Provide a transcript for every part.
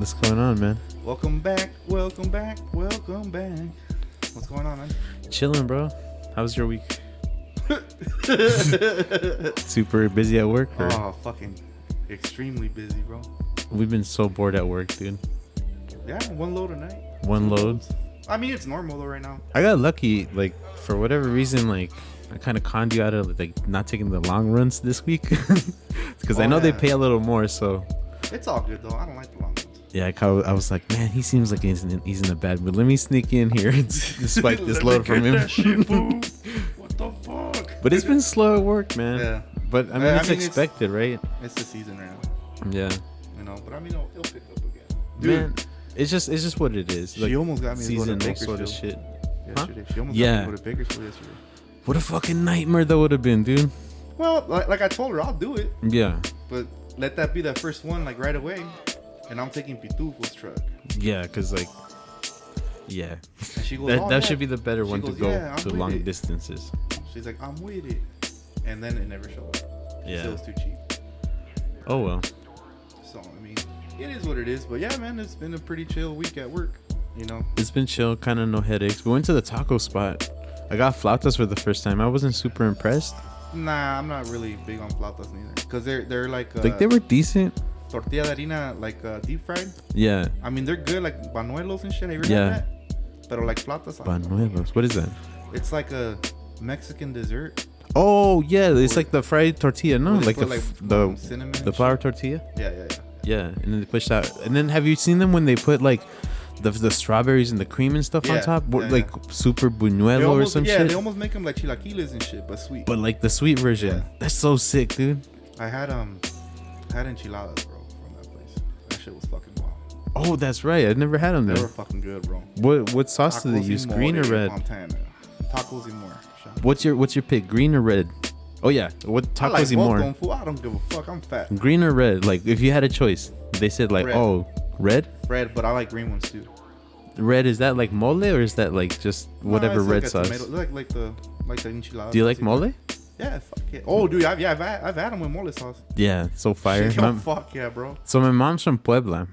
What's going on, man? Welcome back. What's going on, man? Chilling, bro. How was your week? Super busy at work? Or? Oh, fucking extremely busy, bro. We've been so bored at work, dude. Yeah, one load a night. One load? I mean, it's normal, though, right now. I got lucky, like, for whatever reason, like, I kind of conned you out of, like, not taking the long runs this week. Because I know they pay a little more, so... It's all good, though. I don't like the long runs. Yeah, I was like, man, he seems like he's in a bad mood. Let me sneak in here and swipe this load from him. What the fuck? But it's been slow at work, man. Yeah. But, I mean, it's expected, right? It's the season right now. Yeah. You know, but I mean, it'll pick up again. Dude. Man, it's just what it is. She almost got me to go to Bakersfield sort of shit. Yesterday. Huh? She almost got me to go to Bakersfield yesterday. What a fucking nightmare that would have been, dude. Well, like I told her, I'll do it. Yeah. But let that be that first one, like, right away. And I'm taking Pitufo's truck. Yeah, because, like, yeah. And she goes, that should be the better one to go to long it. distances. She's like, I'm with it. And then it never showed up. Yeah. It was too cheap. Oh, well. So, I mean, it is what it is. But yeah, man, it's been a pretty chill week at work. You know? It's been chill, kind of no headaches. We went to the taco spot. I got flautas for the first time. I wasn't super impressed. Nah, I'm not really big on flautas neither. Because they're like... they were decent. Tortilla de harina, like deep fried. Yeah. I mean, they're good, like banuelos and shit. Have you ever had that? But like flautas. Banuelos. What is that? It's like a Mexican dessert. Oh, yeah. It's like the fried tortilla, no? Like the cinnamon. The flour tortilla? Yeah. Yeah, and then they push that. And then have you seen them when they put like the strawberries and the cream and stuff on top? Like super buñuelo or some shit? Yeah, they almost make them like chilaquiles and shit, but sweet. But like the sweet version. Yeah. That's so sick, dude. I had enchiladas, bro, from that place. That shit was fucking wild. Oh, that's right. I never had them there. They were fucking good, bro. What sauce do they use? Green or red? Tacos y more. What's your pick? Green or red? Oh yeah. What tacos y more? I don't give a fuck. I'm fat. Green or red? Like if you had a choice, they said like, red. oh, red. Red, but I like green ones too. Red, is that like mole or is that like just whatever red sauce? Like the enchiladas. Do you like mole? Yeah, fuck yeah. Oh, dude, I've had them with mole sauce. Yeah, so fire. Yo, fuck yeah, bro. So my mom's from Puebla.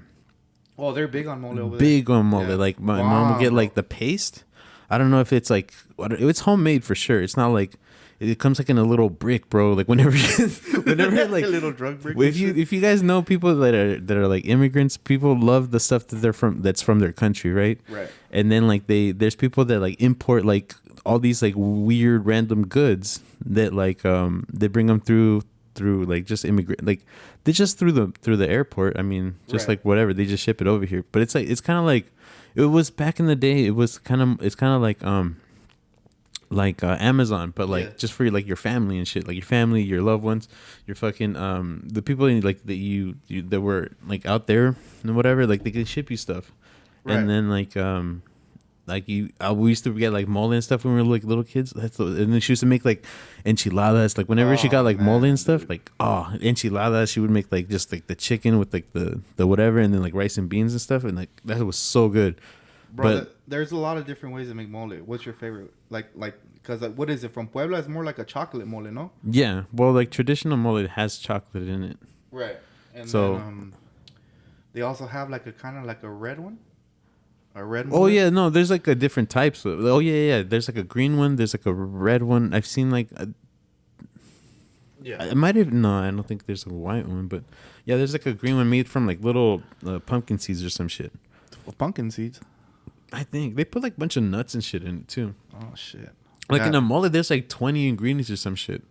Oh, they're big on mole over there. Big on mole. Yeah. Like my mom would get like the paste. I don't know if it's like it's homemade for sure. It's not like it comes like in a little brick, bro. Like whenever like a little drug brick. If you guys know people that are like immigrants, people love the stuff that that's from their country, right? Right. And then like there's people that like import like all these like weird random goods that like they bring them through like just immigrant, like they just through the airport. I mean, just like whatever, they just ship it over here. But it's kind of like it was back in the day. It's kind of like Amazon, but like just for like your family and shit, like your family, your loved ones, your fucking the people like that you that were like out there and whatever, like they could ship you stuff. And then we used to get like mole and stuff when we were like little kids. And then she used to make like enchiladas. Like whenever she got like mole and stuff, like enchiladas, she would make like just like the chicken with like the whatever, and then like rice and beans and stuff, and like that was so good. Bro, there's a lot of different ways to make mole. What's your favorite? Like because what is it from Puebla? It's more like a chocolate mole, no? Yeah, well, like traditional mole has chocolate in it. Right. And so then, they also have like a kind of like a red one. A red one? Oh yeah, no, there's like a different types. Oh yeah. There's like a green one. There's like a red one. I've seen like. I might have I don't think there's a white one, but yeah, there's like a green one made from like little pumpkin seeds or some shit. Pumpkin seeds. I think they put like a bunch of nuts and shit in it too. Oh shit! Like in a mole, there's like 20 ingredients or some shit.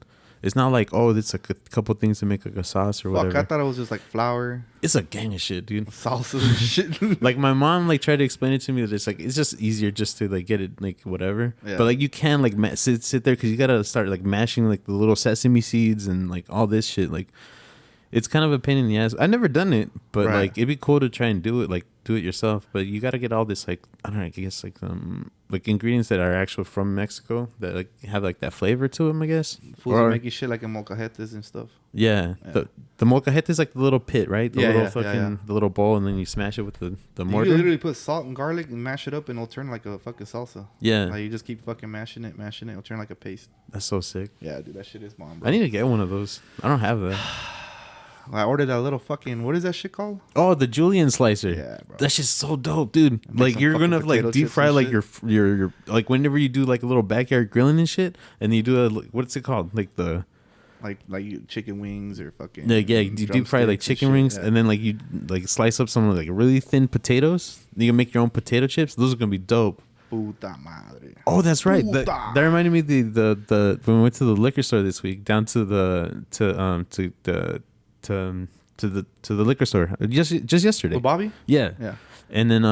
It's not like it's like a couple things to make like a sauce or whatever. I thought it was just like flour. It's a gang of shit, dude. Salsa and shit. Like my mom like tried to explain it to me that it's just easier just to like get it like whatever. Yeah. But like you can like sit there because you gotta start like mashing like the little sesame seeds and like all this shit. Like it's kind of a pain in the ass. I've never done it, but like it'd be cool to try and do it yourself. But you gotta get all this like I don't know, I guess like ingredients that are actual from Mexico that like have like that flavor to them, I guess. Fools are making shit like in molcajetes and stuff. Yeah. The molcajete is like the little pit, right? The little bowl, and then you smash it with the mortar. You literally put salt and garlic and mash it up, and it'll turn like a fucking salsa. Yeah. Like you just keep fucking mashing it. It'll turn like a paste. That's so sick. Yeah, dude, that shit is bomb, bro. I need to get one of those. I don't have that. I ordered that little fucking, what is that shit called? Oh, the julienne slicer. Yeah, bro. That shit's so dope, dude. Like some you're fucking gonna like potato deep chips fry and like shit. your like whenever you do like a little backyard grilling and shit, and you do a what's it called like the Like chicken wings or fucking. yeah you deep fry like drumsticks and chicken shit, wings, yeah. and then like you like slice up some like really thin potatoes. You can make your own potato chips. Those are gonna be dope. Puta madre. Oh, that's right. Puta. That reminded me the when we went to the liquor store this week, down to the liquor store just yesterday. Little Bobby? Yeah. Yeah. And then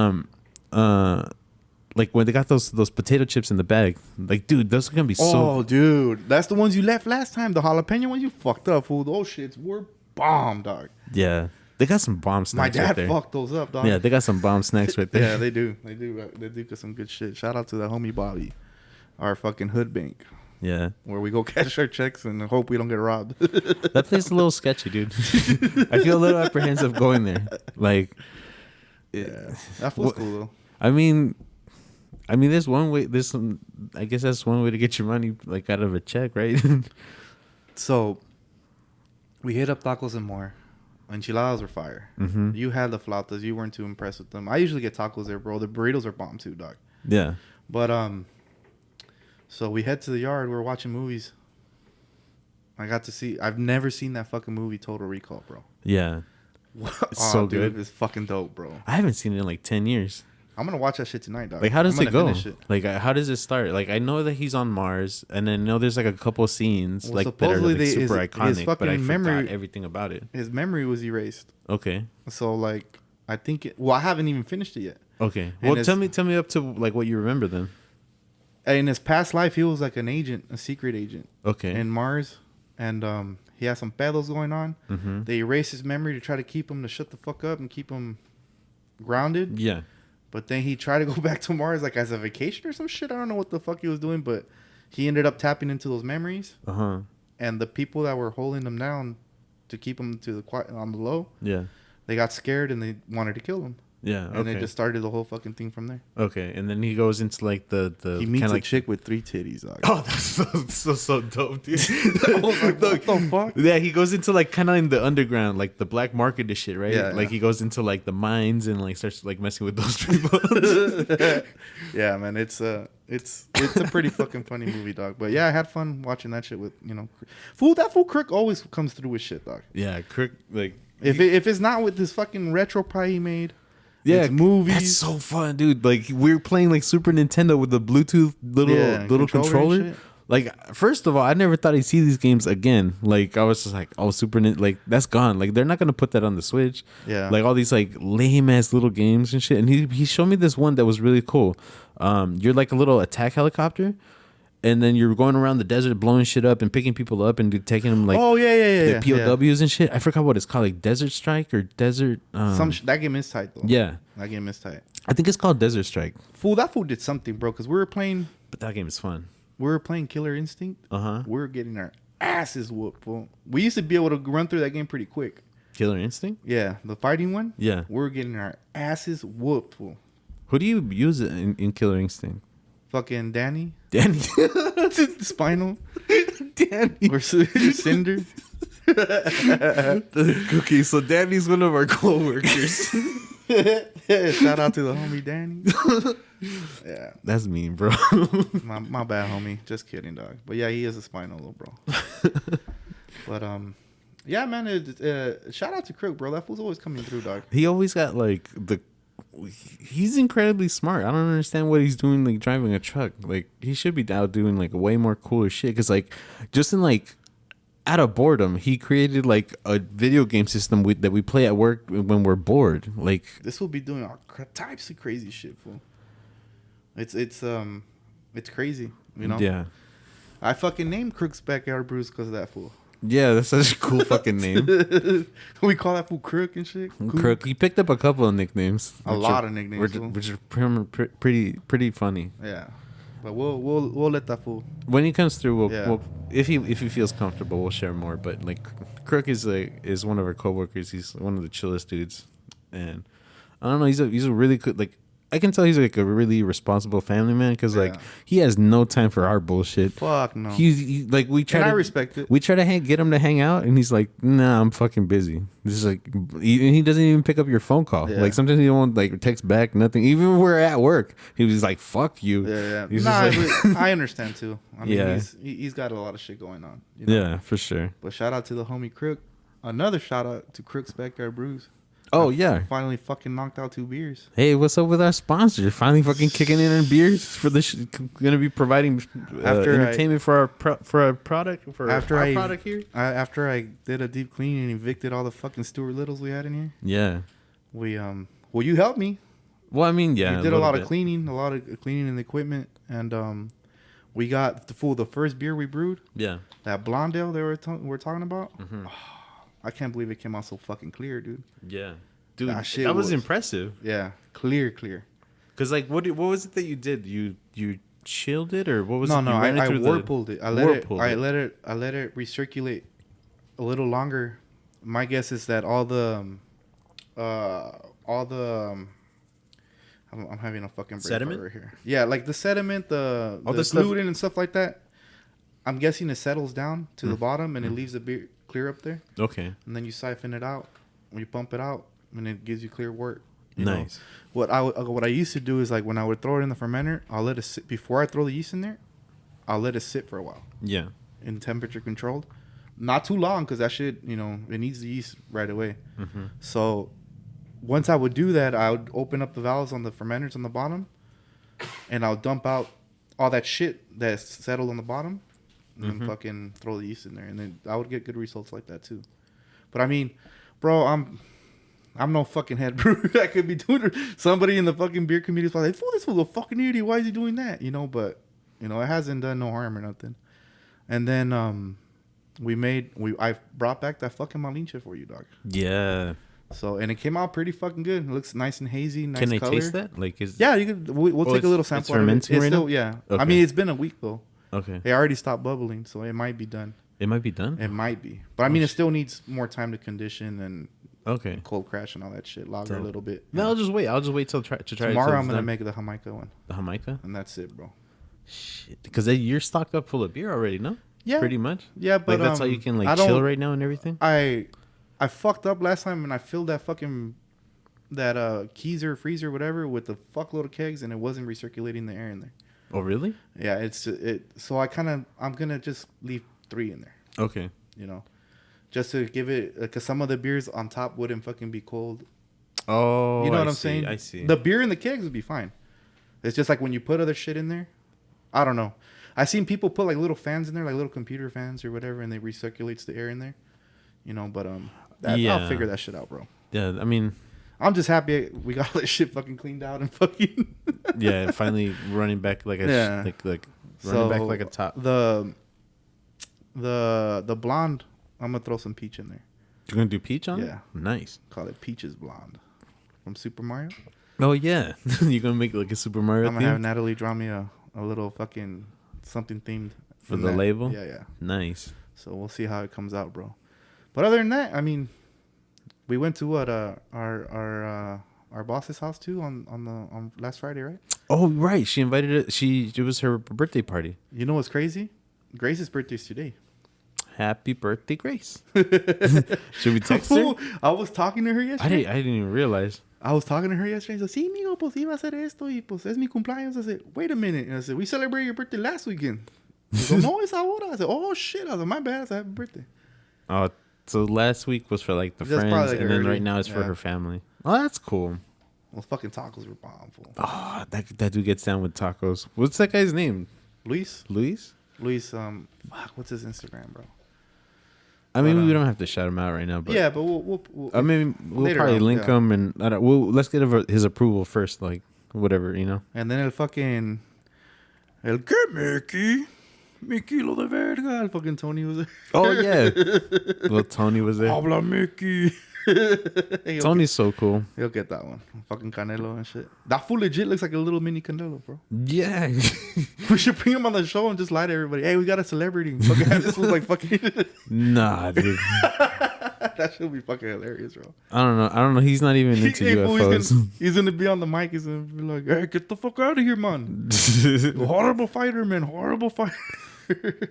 like when they got those potato chips in the bag, like dude, those are gonna be Oh, dude. That's the ones you left last time. The jalapeno ones you fucked up, fool. Those shits were bomb, dog. yeah. They got some bomb My snacks dad right there. fucked those up, dog. Yeah, they got some bomb snacks right there. Yeah, they do. They do some good shit. Shout out to the homie Bobby, our fucking hood bank, Yeah. where we go cash our checks and hope we don't get robbed. That place is a little sketchy, dude. I feel a little apprehensive going there. Like, Yeah, that feels cool though. I mean, there's one way. There's some. I guess that's one way to get your money like out of a check, right? So we hit up Tacos and More. Enchiladas were fire. Mm-hmm. You had the flautas. You weren't too impressed with them. I usually get tacos there, bro. The burritos are bomb too, dog. Yeah. But so we head to the yard. We're watching movies. I got to see. I've never seen that fucking movie, Total Recall, bro. Yeah. It's so dude, good. it's fucking dope, bro. I haven't seen it in like 10 years. I'm gonna watch that shit tonight, dog. Like, how does I'm it gonna go? finish it. Like, how does it start? Like, I know that he's on Mars, and I know there's like a couple scenes Well, like that are supposedly like, super iconic, but I fucking forgot everything about it. His memory was erased. Okay. So like, I think. I haven't even finished it yet. Okay. And Well, tell me up to like what you remember then. In his past life, he was like an agent, a secret agent. Okay. In Mars, and he has some pedos going on. Mm-hmm. They erase his memory to try to keep him to shut the fuck up and keep him grounded. Yeah. But then he tried to go back to Mars like as a vacation or some shit. I don't know what the fuck he was doing, but he ended up tapping into those memories. Uh-huh. And the people that were holding him down to keep him to the quiet on the low, Yeah. they got scared and they wanted to kill him. Yeah. And Okay. they just started the whole fucking thing from there. Okay. And then he goes into like the He meets kinda a like chick with 3 titties, dog. Oh, that's so dope, dude. I was like, what the fuck? Yeah, he goes into like kind of in the underground, like the black market and shit, right? Yeah, like yeah. he goes into like the mines and like starts like messing with those people. Yeah, man, it's a pretty fucking funny movie, dog. But yeah, I had fun watching that shit with that fool Crook always comes through with shit, dog. Yeah, Crook, like If it's not with this fucking retro pie he made, yeah, it's movies. That's so fun, dude. Like we're playing like Super Nintendo with the Bluetooth little controller. and shit. Like, first of all, I never thought I'd see these games again. Like, I was just like, oh, like, that's gone. Like, they're not going to put that on the Switch. Yeah. Like, all these, like, lame-ass little games and shit. And he showed me this one that was really cool. You're, like, a little attack helicopter, and then you're going around the desert blowing shit up and picking people up and taking them, like, Oh yeah. the POWs and shit. I forgot what it's called, like, Desert Strike or Desert... That game is tight, though. yeah. That game is tight. I think it's called Desert Strike. That fool did something, bro, because we were playing fun. Killer Instinct. Uh-huh. We were getting our asses whooped, fool. We used to be able to run through that game pretty quick. Killer Instinct? Yeah, the fighting one. Yeah. We were getting our asses whooped, fool. Who do you use it in Killer Instinct? Fucking Danny. Danny. Spinal. Danny. Or Cinder. Okay, so Danny's one of our co-workers. Shout out to the homie Danny. Yeah. That's mean, bro. My bad, homie. Just kidding, dog. But yeah, he is a spinal little bro. But yeah, man. Shout out to Crook, bro. That fool's always coming through, dog. He always got like he's incredibly smart. I don't understand what he's doing, like driving a truck. Like he should be out doing like way more cooler shit. Cause like just in like out of boredom, he created like a video game system that we play at work when we're bored. Like This will be doing all types of crazy shit, fool. It's crazy, you know. Yeah. I fucking named Crook's Backyard Brews because of that fool. Yeah, that's such a cool fucking name. We call that fool Crook and shit. Crook. He picked up a couple of nicknames. A lot of nicknames, fool. which are pretty funny. Yeah, but we'll let that fool. When he comes through, Yeah. we'll if he feels comfortable, we'll share more. But like Crook is one of our coworkers. He's one of the chillest dudes, and I don't know. He's a really good like. I can tell he's like a really responsible family man because like he has no time for our bullshit. Fuck no. Like we try. And I respect it. We try to get him to hang out, and he's like, "Nah, I'm fucking busy." This is like, he doesn't even pick up your phone call. Yeah. Like sometimes he won't like text back, nothing. Even when we're at work, he was like, "Fuck you." Yeah. He's Nah, just like, I understand too. I mean, Yeah. he's got a lot of shit going on. You know? yeah, for sure. But shout out to the homie Crook. Another shout out to Crook's Backyard Brews. Oh I yeah. finally fucking knocked out 2 beers. Hey, what's up with our sponsor? Finally fucking kicking in beers for this. Gonna be providing entertainment for our product product here. After I did a deep clean and evicted all the fucking Stuart Littles we had in here. Yeah. We well, you helped me. Well, I mean, yeah. You did a lot of cleaning in the equipment, and we got the first beer we brewed. Yeah. That blonde ale they we're talking about. Mm-hmm. Oh, I can't believe it came out so fucking clear, dude. Yeah. Dude, that was impressive. Yeah, clear. Cause like, what was it that you did? You chilled it, or what was no, it? No, I whirlpooled it. I let it recirculate a little longer. My guess is that all the I'm having a fucking brain sediment right here. Yeah, like the sediment, the stuff gluten and stuff like that. I'm guessing it settles down to the bottom and it leaves the beer clear up there. Okay. And then you siphon it out. When you pump it out, and it gives you clear wort. Nice. What I used to do is like when I would throw it in the fermenter, I'll let it sit before I throw the yeast in there. I'll let it sit for a while. Yeah. In temperature controlled, not too long because that shit, it needs the yeast right away. Mm-hmm. So once I would do that, I would open up the valves on the fermenters on the bottom, and I'll dump out all that shit that's settled on the bottom, and then fucking throw the yeast in there, and then I would get good results like that too. But I mean, bro, I'm no fucking head brewer. I could be doing it. Somebody in the fucking beer community is like, "Fool, this was a fucking idiot. Why is he doing that?" But it hasn't done no harm or nothing. And then I brought back that fucking Malinche for you, dog. Yeah. So, and it came out pretty fucking good. It looks nice and hazy, nice Can I color. taste that? Like, Yeah, you could. We'll take a little sample. It's fermenting right now? Yeah. Okay. I mean, it's been a week though. Okay. It already stopped bubbling, so it might be done. It might be done. It might be, but I mean, it still needs more time to condition and cold crash and all that shit. Lager a little bit. No, I'll just wait. I'll just wait till try tomorrow. I'm gonna make the Jamaica one. The Jamaica, and that's it, bro. Shit, because you're stocked up full of beer already, no? Yeah, pretty much. Yeah, but like that's how you can like chill right now and everything. I fucked up last time and I filled that fucking Keyser freezer whatever with a fuckload of kegs and it wasn't recirculating the air in there. Oh really? Yeah, so I'm gonna just leave 3 in there. Okay. Just to give it, because some of the beers on top wouldn't fucking be cold. Oh, you know what I'm saying? I see. The beer in the kegs would be fine. It's just like when you put other shit in there. I don't know. I've seen people put like little fans in there, like little computer fans or whatever, and they recirculates the air in there. But I'll figure that shit out, bro. Yeah, I mean, I'm just happy we got all that shit fucking cleaned out and fucking. Yeah, finally running back like running back like a top. The blonde, I'm gonna throw some peach in there. You're gonna do peach on it? Yeah. Nice. Call it Peaches Blonde from Super Mario. Oh yeah, you're gonna make like a Super Mario. I'm gonna have Natalie draw me a little fucking something themed for the label. Yeah. Nice. So we'll see how it comes out, bro. But other than that, I mean, we went to our boss's house too on last Friday, right? Oh right, she invited it. It was her birthday party. You know what's crazy? Grace's birthday's today. Happy birthday, Grace. Should we text her? I was talking to her yesterday. I didn't even realize. I was talking to her yesterday. I said, sí, amigo, pues iba a hacer esto y pues es mi cumpleaños. I said, wait a minute. And I said, we celebrated your birthday last weekend. I said, no, es ahora. I said, oh, shit. I said, my bad. I said, happy birthday. Oh, so last week was for like the friends, and then right now it's for her family. Oh, that's cool. Well, fucking tacos were bomb. Oh, that dude gets down with tacos. What's that guy's name? Luis, fuck, what's his Instagram, bro? I mean, we don't have to shout him out right now, but yeah, but we'll I mean, we'll probably link him, and let's get his approval first, like whatever, And then el que Mickey lo de verga. El fucking Tony was there. Oh yeah, well Tony was there. Habla Mickey. Tony's so cool. He'll get that one. Fucking Canelo and shit. That fool legit looks like a little mini Canelo, bro. Yeah. We should bring him on the show and just lie to everybody. Hey, we got a celebrity. Fucking this was like fucking. Nah, dude. That should be fucking hilarious, bro. I don't know. He's not even into UFOs. He's gonna be on the mic. He's gonna be like, "Hey, get the fuck out of here, man! Horrible fighter, man! Horrible fighter."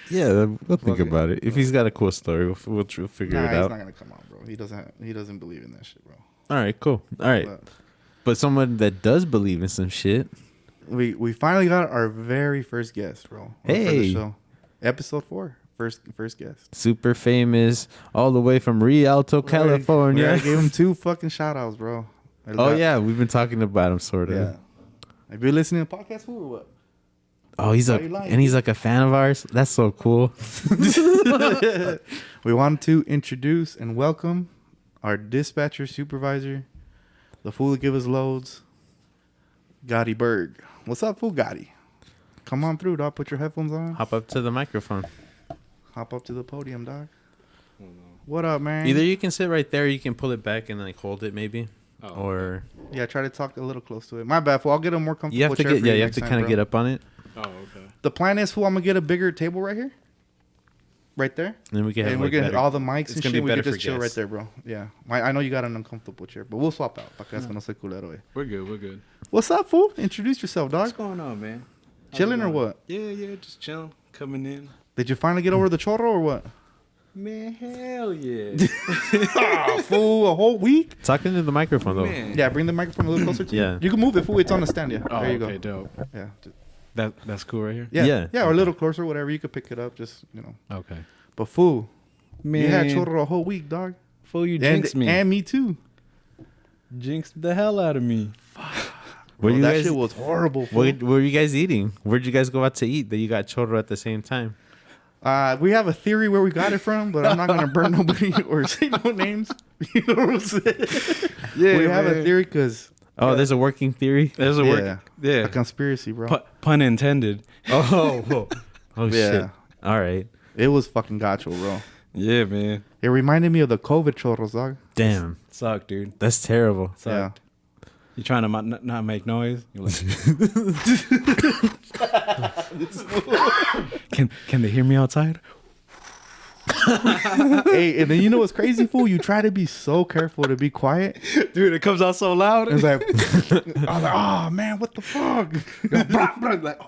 Yeah, we'll think about it. If he's got a cool story, we'll figure it out. He's not gonna come on, bro. He doesn't believe in that shit, bro. All right, cool. All right, but someone that does believe in some shit. We finally got our very first guest, bro. Hey, for the show. Episode 4. First guest. Super famous, all the way from Rialto, California. I gave him 2 fucking shout outs, bro. Yeah, we've been talking about him sort of. Yeah. Have you been listening to podcast or what? Oh, he's like a fan of ours. That's so cool. We wanted to introduce and welcome our dispatcher supervisor, the fool that give us loads, Gaddy Berg. What's up, fool Gaddy? Come on through, dog. Put your headphones on. Hop up to the microphone. Hop up to the podium, dog. What up, man? Either you can sit right there, or you can pull it back and like hold it, maybe. Or try to talk a little close to it. My bad, fool. I'll get a more comfortable chair. You have to kind of get up on it. Oh, okay. The plan is, fool, I'm gonna get a bigger table right here, right there. And then we can have we're gonna all the mics and shit. We can just chill right guests. there, bro. Yeah, I know you got an uncomfortable chair, but we'll swap out. No se culero, eh. We're good. What's up, fool? Introduce yourself, dog. What's going on, man? Chilling or what? Yeah, just chilling, coming in. Did you finally get over the chorro or what? Man, hell yeah. Fool, a whole week? Talking to the microphone, though. Man. Yeah, bring the microphone a little closer to you. Yeah. You can move it, fool. It's on the stand, yeah. Oh, there you okay, go. dope. Yeah. That's cool right here? Yeah, or a little closer, whatever. You could pick it up, just, Okay. But, fool, Man. you had chorro a whole week, dog. Fool, you jinxed me. And me, too. Jinxed the hell out of me. Bro, that shit was horrible, fool. What were you guys eating? Where'd you guys go out to eat that you got chorro at the same time? We have a theory where we got it from, but I'm not going to burn nobody or say no names. You know what I'm saying? Yeah, we have a theory because... there's a working theory? There's a a conspiracy, bro. Pun intended. Oh, shit. All right. It was fucking gacho, bro. Yeah, man. It reminded me of the COVID chorros, dog. Damn. Sucked, dude. That's terrible. Sucked. You trying to not make noise? You're like, can they hear me outside? Hey, and then you know what's crazy, fool? You try to be so careful to be quiet. Dude, it comes out so loud. It's like, I was like, oh, man, what the fuck? Like,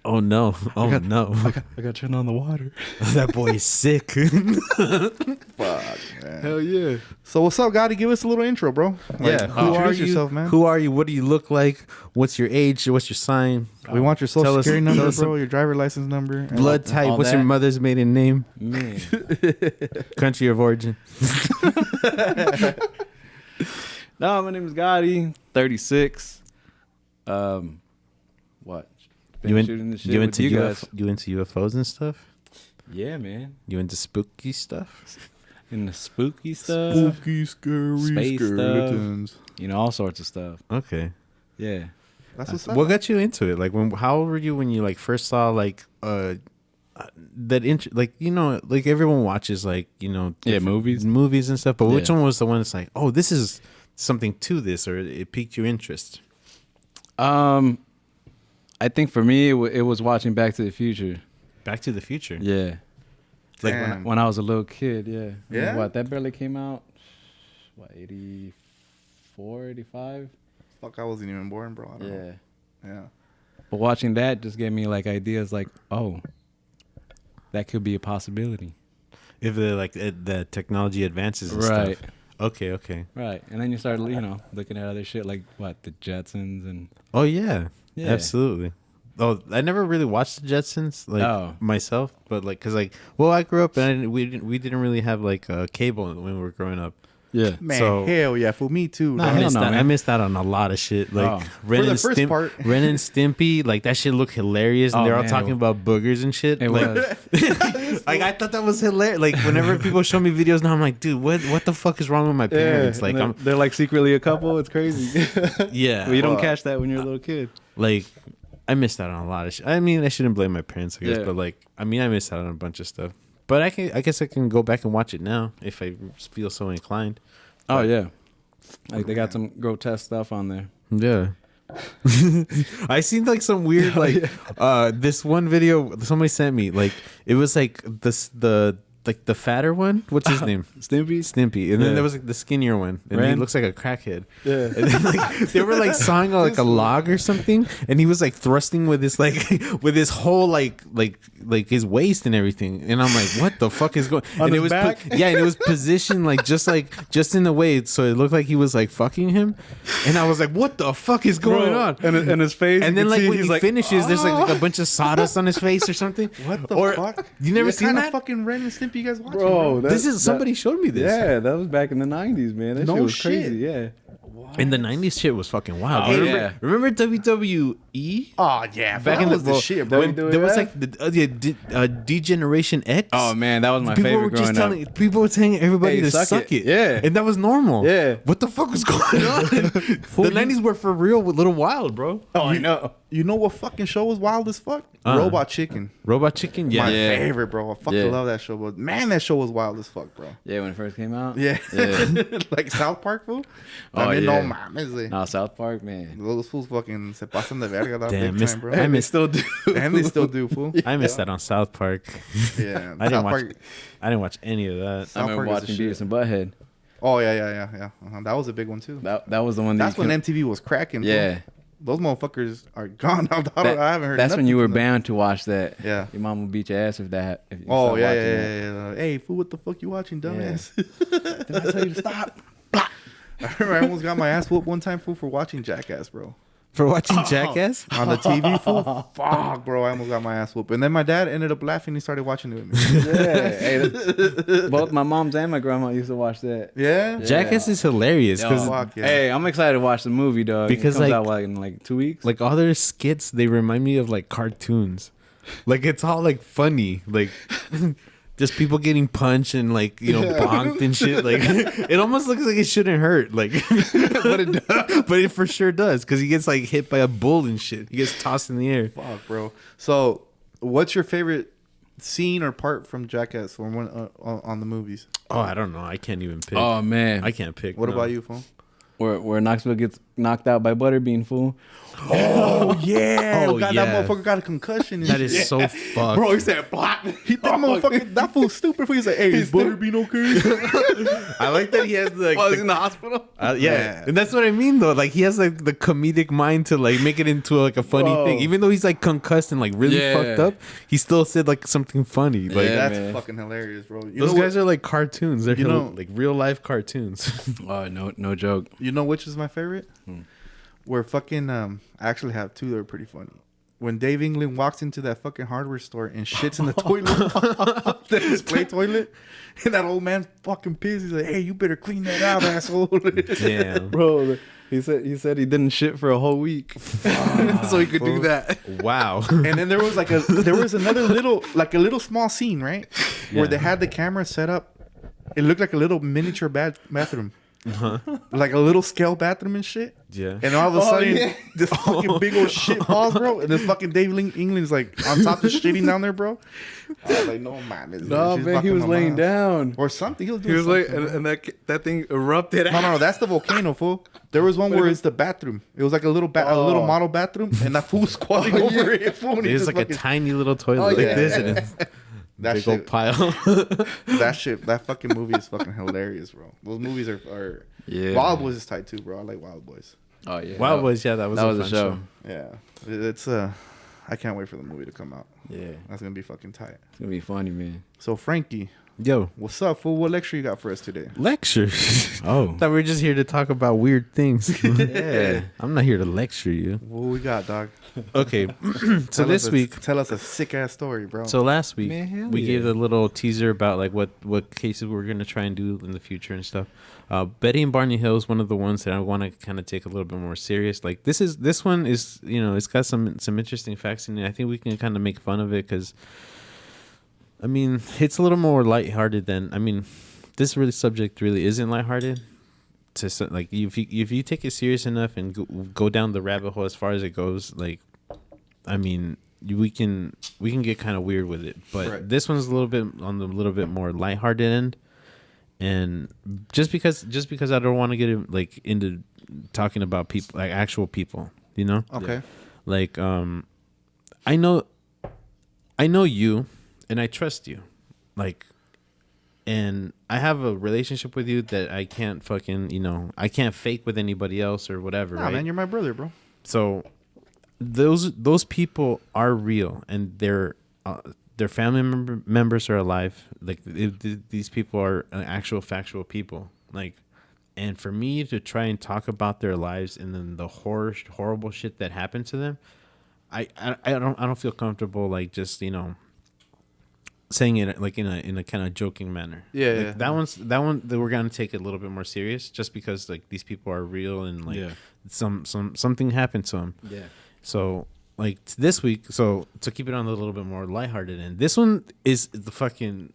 Oh, no. Oh, no. I got to turn on the water. That boy is sick. fuck, man. Hell yeah. So what's up, Gotti? Give us a little intro, bro. Introduce yourself, man. Who are you? What do you look like? What's your age? What's your sign? We want your social security number, us bro. Your driver license number. Blood type. What's your mother's maiden name? Man. Country of origin. No, my name is Gaddy, 36. What? You shooting the shit with you guys. You into UFOs and stuff? Yeah, man. You into spooky stuff? In the spooky stuff. Spooky, scary Space skeletons. stuff. You know, all sorts of stuff. Okay. Yeah. That's what's up. What got you into it? Like, how old were you when you like first saw like like everyone watches like movies and stuff, but which one was the one that's like, oh, this is something to this, or it piqued your interest? I think for me it was watching Back to the Future. Back to the Future. Yeah. Like when I was a little kid, yeah. Yeah? What, that barely came out, 84, 85? Fuck, I wasn't even born, bro. I don't know. Yeah. But watching that just gave me like ideas like, oh, that could be a possibility. If the technology advances and right. stuff. Okay. Right. And then you start, looking at other shit like the Jetsons and... Oh, yeah. Yeah. Absolutely. Oh, I never really watched the Jetsons myself, but I grew up and we didn't really have like cable when we were growing up. Yeah, man, hell yeah, for me too. I missed out on a lot of shit. Like Ren and Stimpy, like that shit looked hilarious, and they're all talking about boogers and shit. It was. Like I thought that was hilarious. Like whenever people show me videos now, I'm like, dude, what the fuck is wrong with my parents? Yeah, like they're like secretly a couple. It's crazy. Yeah, well, you don't catch that when you're a little kid. Like I missed out on a lot of shit. I mean, I shouldn't blame my parents, I guess, but I missed out on a bunch of stuff. But I guess I can go back and watch it now if I feel so inclined. Oh yeah, like they got some grotesque stuff on there. Yeah. I seen like some weird this one video somebody sent me. Like it was like the like the fatter one. What's his name? Stimpy. And then there was like the skinnier one, and he looks like a crackhead. Yeah. And then, like, they were like sawing like a log or something, and he was like thrusting with his like with his whole like his waist and everything. And I'm like, what the fuck is going? And it was back? and it was positioned just in a way so it looked like he was like fucking him. And I was like, what the fuck is going on? And his face. And then like when he's he finishes, there's like a bunch of sawdust on his face or something. What the fuck? You never seen kind that? of fucking Ren and Stimpy you guys watching, bro. This is somebody showed me this. Yeah, that was back in the 90s, man. That No shit was shit. crazy. Yeah. In the 90s, shit was fucking wild. Oh, remember, yeah. remember WWE? Oh yeah, Back in was the shit, bro. when there was like the Degeneration X. Oh man, that was my people favorite were just growing up. people were telling everybody Hey, to suck suck it. it. Yeah. And that was normal. Yeah. What the fuck was going on? The 90s were for real with Little Wild, bro. Oh, I know. You know what fucking show was wild as fuck? Uh-huh. Robot Chicken. Robot Chicken? Yeah. My Yeah. favorite, bro. I fucking Yeah. love that show. But man, that show was wild as fuck, bro. Yeah, when it first came out. Yeah. Yeah. Like South Park, fool. Oh, I mean, yeah. no mames, eh. No, South Park, man. Those fools fucking se pasan de verga that Damn, big time, bro. I miss Still do. And they still do, fool. I missed that on South Park. Yeah. I didn't South watch Park- I didn't watch any of that. I South remember Park is the watching Beavis shit. and Butthead. Oh yeah. That was a big one too. That was the one. That's that when MTV was cracking. Fool. Yeah. Those motherfuckers are gone. I haven't heard. That's when nothing you were from them. bound to watch that. Yeah. Your mom would beat your ass if that. If you Oh stopped yeah, watching yeah, that. yeah. Hey, fool, what the fuck you watching, dumbass? Did I tell you to stop? I remember I almost got my ass whooped one time, fool, for watching Jackass, bro. For watching Jackass? On the TV, fool. Fuck, bro. I almost got my ass whooped. And then my dad ended up laughing. He started watching it with me. Yeah. Hey, both my mom's and my grandma used to watch that. Yeah? Jackass is hilarious because Fuck yeah. Hey, I'm excited to watch the movie, dog. Because, it comes like- out in like 2 weeks. like all their skits, they remind me of like cartoons. Like it's all like funny, like just people getting punched and like bonked and shit. Like it almost looks like it shouldn't hurt, like but it does. But it for sure does because he gets like hit by a bull and shit. He gets tossed in the air. Fuck, bro. So, what's your favorite scene or part from Jackass or one on the movies? Oh, I don't know. I can't even pick. oh man, I can't pick. What no. about you, fool? where Knoxville gets knocked out by Butterbean, fool. Oh yeah. Oh, God, yeah. that motherfucker got a concussion. And That shit. is so fucked. Bro, he said block. He that motherfucker, that fool's stupid. Fool. He's like, hey, is Butterbean okay? I like that he has like Was in the hospital? yeah. Yeah. And that's what I mean though. Like he has like the comedic mind to like make it into like a funny Bro. thing. Even though he's like concussed and like really Yeah. fucked up, he still said like something funny. Like Yeah, That's man. fucking hilarious, bro. You those know guys are like cartoons. They're You know- like real life cartoons. Oh no joke. You know which is my favorite? Where fucking I actually have two that are pretty funny. When Dave England walks into that fucking hardware store and shits in the toilet, the display toilet, and that old man fucking pisses. He's like, "Hey, you better clean that out, asshole." Damn. Bro, he said he didn't shit for a whole week, so he could do that. Wow. And then there was another little small scene, right, where Yeah. they had the camera set up. It looked like a little miniature bathroom. Like a little scale bathroom and shit. Yeah. And all of a sudden, yeah. this fucking big old shit balls, bro. And this fucking Dave England's like on top of shitting down there, bro. I was like, no man. No man, he was laying down. or something. He was He doing was like, something. and that thing erupted. No, that's the volcano, fool. There was one where it's the bathroom. It was like a little little model bathroom, and that fool was squatting over it. Fool, and he It's just like a fucking- tiny little toilet Oh, like yeah. this, and it's that big old shit. pile. That fucking movie is fucking hilarious, bro. Those movies are Yeah. Wild Boys is tight too, bro. I like Wild Boys. Oh yeah, Wild Boys, yeah, that was a fun show. Yeah, it's I can't wait for the movie to come out. Yeah, That's gonna be fucking tight. it's gonna be funny, man. So Frankie, Yo, what's up, fool? What lecture you got for us today? lectures. Oh, Thought we were just here to talk about weird things. yeah. I'm not here to lecture you. What we got, dog? Okay, so this week, tell us a sick ass story, bro. so last week, Man, hell we yeah. gave a little teaser about like what cases we're gonna try and do in the future and stuff. Betty and Barney Hill is one of the ones that I want to kind of take a little bit more serious. Like this one is, it's got some interesting facts in it. I think we can kind of make fun of it because, I mean, it's a little more lighthearted than, I mean, this really subject really isn't lighthearted. Like if you take it serious enough and go down the rabbit hole as far as it goes, like, I mean, we can get kind of weird with it. But Right. this one's a little bit on the little bit more lighthearted end. And just because I don't want to get into talking about people, like actual people, okay. like I know you and I trust you, like and I have a relationship with you that I can't fucking, I can't fake with anybody else or whatever, Nah, right? man, you're my brother, bro. So those people are real, and their family members are alive. Like these people are actual factual people. Like, and for me to try and talk about their lives and then the horrible shit that happened to them, I don't feel comfortable like just saying it like in a kind of joking manner. Yeah, like, yeah. That one that we're gonna take it a little bit more serious, just because like these people are real and like something happened to them. Yeah. So like this week, so to keep it on a little bit more lighthearted, and this one is the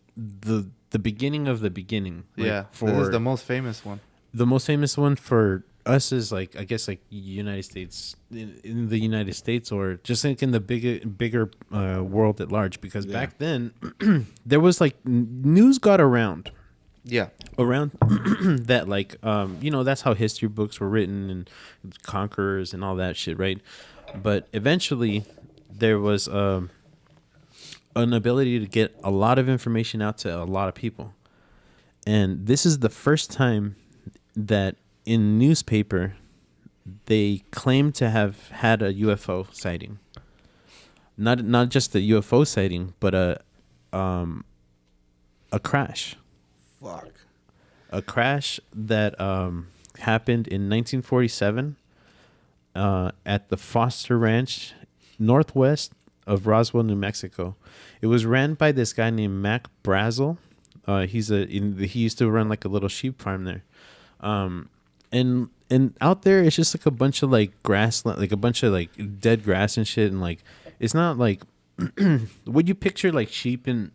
beginning of the beginning. Like, Yeah, for this is the most famous one. the most famous one for us is like, I guess, like United States, in the United States, or just like in the bigger world at large, because back then there was like news got around Yeah. that like that's how history books were written, and conquerors and all that shit, right? But eventually there was an ability to get a lot of information out to a lot of people, and this is the first time that in newspaper they claim to have had a UFO sighting. Not just a UFO sighting, but a crash. Fuck. A crash that happened in 1947 at the Foster Ranch, northwest of Roswell, New Mexico. It was ran by this guy named Mac Brazel. He used to run like a little sheep farm there. And out there it's just like a bunch of like grass, like a bunch of like dead grass and shit, and like it's not like would you picture like sheep in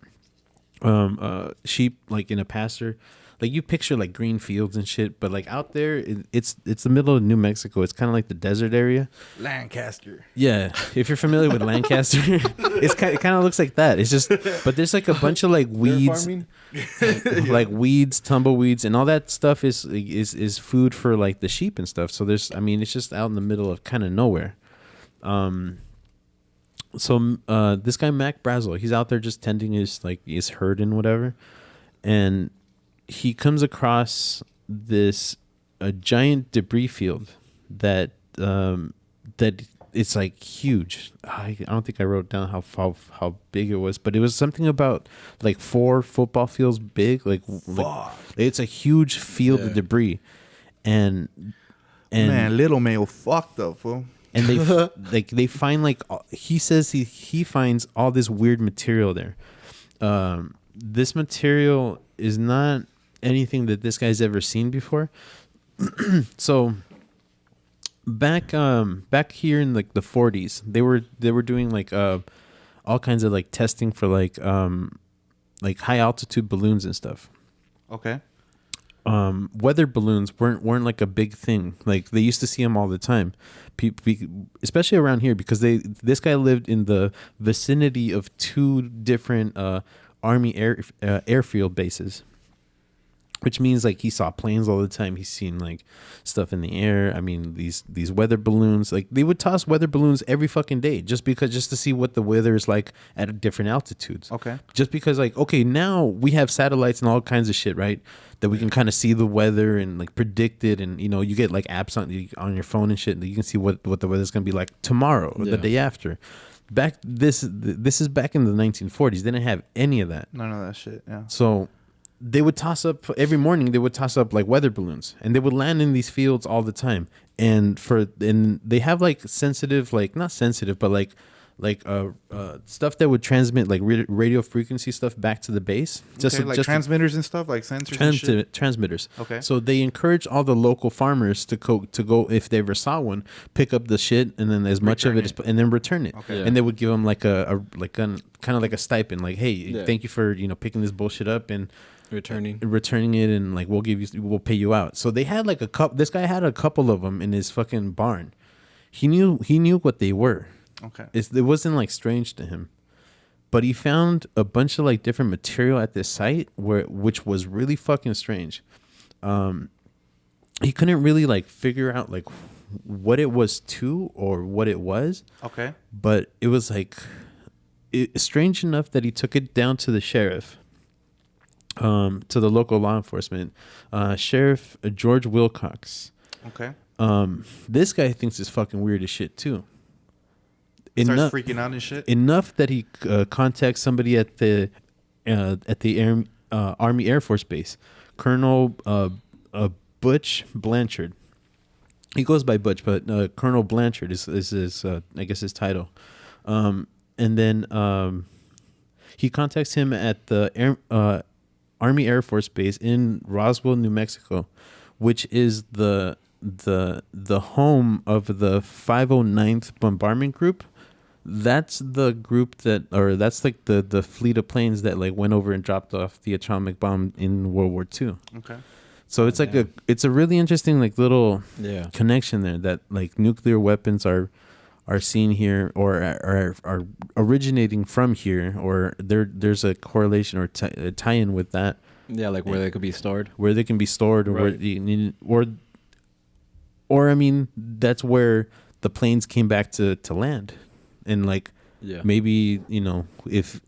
sheep like in a pasture, like you picture like green fields and shit, but like out there it's the middle of New Mexico. It's kind of like the desert area. Lancaster. Yeah, if you're familiar with Lancaster, it kind of looks like that. It's just, but there's like a bunch of like weeds, like weeds, tumbleweeds, and all that stuff is food for like the sheep and stuff. So it's just out in the middle of kind of nowhere. So this guy Mac Brazel, he's out there just tending his herd and whatever, and he comes across a giant debris field that it's like huge. I don't think I wrote down how big it was, but it was something about like 4 football fields big. Like it's a huge field of debris, and man, little male fucked up, fool. And they find he says he finds all this weird material there. This material is not anything that this guy's ever seen before. So back here in like the 40s, they were doing like all kinds of like testing for like high altitude balloons and stuff. Okay. Weather balloons weren't like a big thing. Like they used to see them all the time, especially around here, because this guy lived in the vicinity of 2 different Army airfield bases, which means like he saw planes all the time. He's seen like stuff in the air. I mean, these weather balloons, like they would toss weather balloons every fucking day just to see what the weather is like at different altitudes. Okay. Just because like, okay, now we have satellites and all kinds of shit, right? That we can kind of see the weather and like predict it, and you get like apps on your phone and shit, and you can see what the weather's gonna be like tomorrow or the day after. This is back in the 1940s. They didn't have any of that. None of that shit. Yeah. So they would toss up every morning. They would toss up like weather balloons, and they would land in these fields all the time. And they have like sensitive, like not sensitive, but like stuff that would transmit like radio frequency stuff back to the base. Just transmitters and stuff, like sensors and shit? Transmitters. Okay. So they encourage all the local farmers to go if they ever saw one, pick up the shit and then as much of it and then return it. Okay. Yeah. And they would give them like a kind of like a stipend, like, hey, thank you for picking this bullshit up and returning it, and like we'll pay you out. So they had like this guy had a couple of them in his fucking barn. He knew what they were. Okay. It wasn't like strange to him, but he found a bunch of like different material at this site which was really fucking strange. He couldn't really like figure out like what it was or what it was. Okay. But it was like strange enough that he took it down to the sheriff, to the local law enforcement, Sheriff George Wilcox. Okay. This guy thinks it's fucking weird as shit too. Starts freaking out and shit. Enough that he contacts somebody at the Army Air Force Base, Colonel Butch Blanchard. He goes by Butch, but Colonel Blanchard is his I guess his title. And then he contacts him at the Army Air Force Base in Roswell, New Mexico, which is the home of the 509th Bombardment Group. That's the group that's like the fleet of planes that like went over and dropped off the atomic bomb in World War II. Okay. So it's it's a really interesting like little connection there that like nuclear weapons are seen here or are originating from here, or there's a correlation or a tie-in with that. Yeah, like where they could be stored. Where they can be stored, or right. where you need, or I mean, that's where the planes came back to land, and like maybe if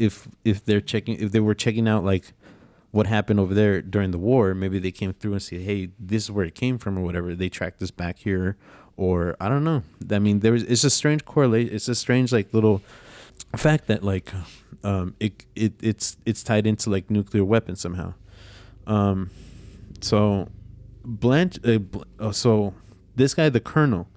they were checking out like what happened over there during the war, maybe they came through and said, hey, this is where it came from or whatever. They tracked us back here, or I don't know. I mean, it's a strange correlation. It's a strange like little fact that like it's tied into like nuclear weapons somehow. So so this guy, the colonel,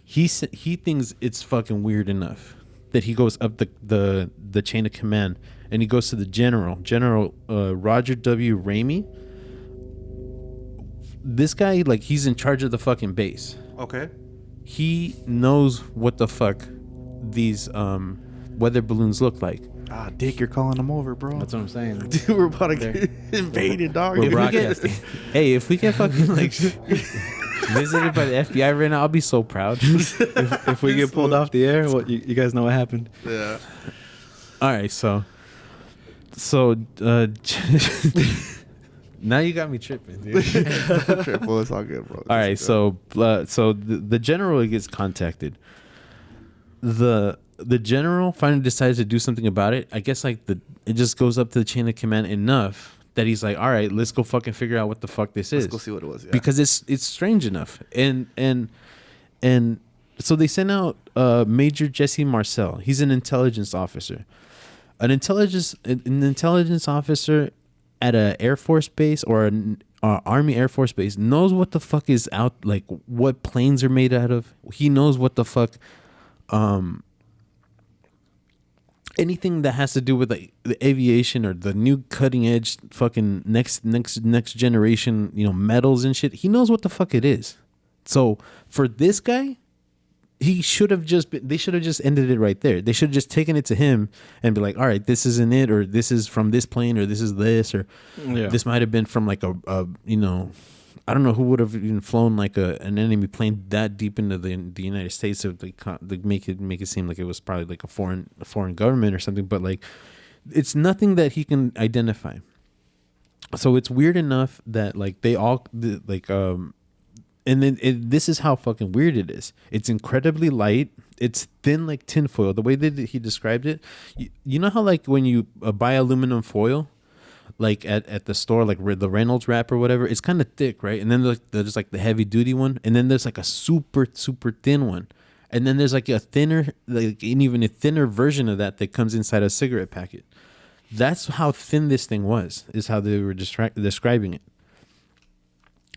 he thinks it's fucking weird enough that he goes up the chain of command and he goes to the General Roger W. Ramey. This guy, like, he's in charge of the fucking base. Okay. He knows what the fuck these weather balloons look like. Ah, Dick, you're calling them over, bro. That's what I'm saying. Dude, we're about to get invaded, dog. We're broadcasting. If we get fucking like visited by the FBI right now, I'll be so proud. if we get pulled off the air, what you guys know what happened? Yeah. All right, so now you got me tripping, dude. Triple, it's all good, bro. All right, so the general gets contacted. The general finally decides to do something about it. I guess like it just goes up to the chain of command enough that he's like, all right, let's go fucking figure out what the fuck this is. Let's go see what it was. Yeah. Because it's strange enough, and so they sent out Major Jesse Marcel. He's an intelligence officer. An intelligence officer at a Air Force base or an Army Air Force base knows what the fuck is out, like what planes are made out of. He knows what the fuck, anything that has to do with like the aviation or the new cutting edge fucking next generation, metals and shit. He knows what the fuck it is. So for this guy, they should have just ended it right there. They should have just taken it to him and be like, all right, this isn't it, or this is from this plane, or this is this, or this might have been from like a I don't know who would have even flown like an enemy plane that deep into the United States to like make it seem like it was probably like a foreign government or something. But like, it's nothing that he can identify. So it's weird enough that like they all like and then this is how fucking weird it is. It's incredibly light. It's thin like tinfoil. The way that he described it, you know how like when you buy aluminum foil, like at the store, like the Reynolds wrap or whatever, it's kind of thick, right? And then there's like the heavy duty one, and then there's like a super super thin one, and then there's like a thinner, like even a thinner version of that comes inside a cigarette packet. That's how thin this thing was. Is how they were describing it.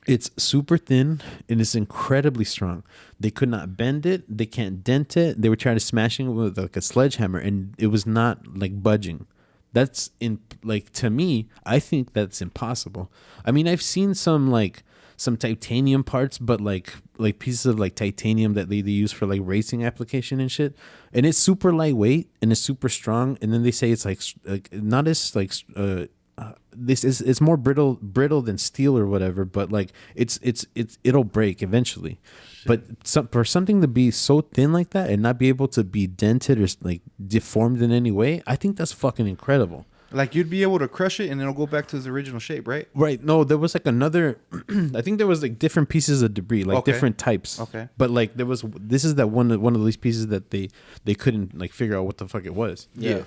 It's super thin and it's incredibly strong. They could not bend it. They can't dent it. They were trying to smash it with like a sledgehammer, and it was not like budging. That's to me, I think that's impossible. I mean, I've seen some titanium parts, but like pieces of like titanium that they use for like racing application and shit. And it's super lightweight and it's super strong. And then they say it's like not as like it's more brittle than steel or whatever, but like it'll break eventually. Shit. But for something to be so thin like that and not be able to be dented or like deformed in any way, I think that's fucking incredible. Like you'd be able to crush it and it'll go back to its original shape, right? Right. No, there was like another. I think there was like different pieces of debris, like different types. Okay. But like this is that one of these pieces that they couldn't like figure out what the fuck it was. Yeah.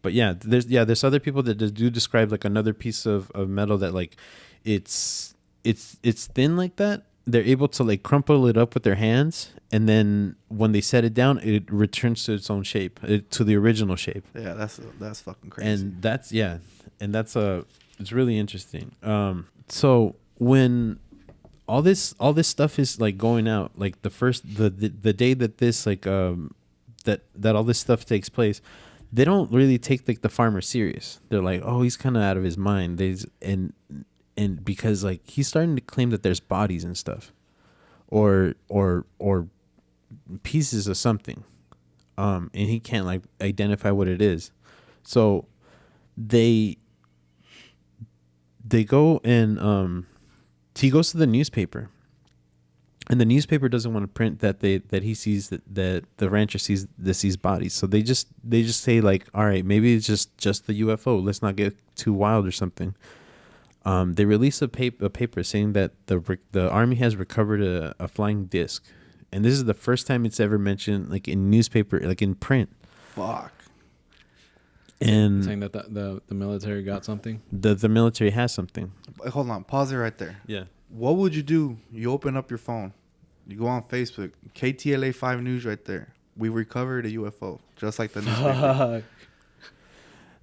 But there's other people that do describe like another piece of metal that like it's thin like that. They're able to like crumple it up with their hands, and then when they set it down, it returns to its own shape, to the original shape. Yeah, that's fucking crazy. And that's it's really interesting. So when all this stuff is like going out, like the day that this like that all this stuff takes place, they don't really take like the farmer serious. They're like, oh, he's kind of out of his mind. And because like he's starting to claim that there's bodies and stuff, or pieces of something, and he can't like identify what it is. So they go and he goes to the newspaper, and the newspaper doesn't want to print that he sees that the rancher sees bodies. So they just say like, all right, maybe it's just the UFO. Let's not get too wild or something. They release a paper saying that the army has recovered a flying disc, and this is the first time it's ever mentioned like in newspaper, like in print. Fuck. And saying that the military got something. The military has something. Hold on, pause it right there. Yeah. What would you do? You open up your phone, you go on Facebook, KTLA 5 News right there. We recovered a UFO, just like the newspaper.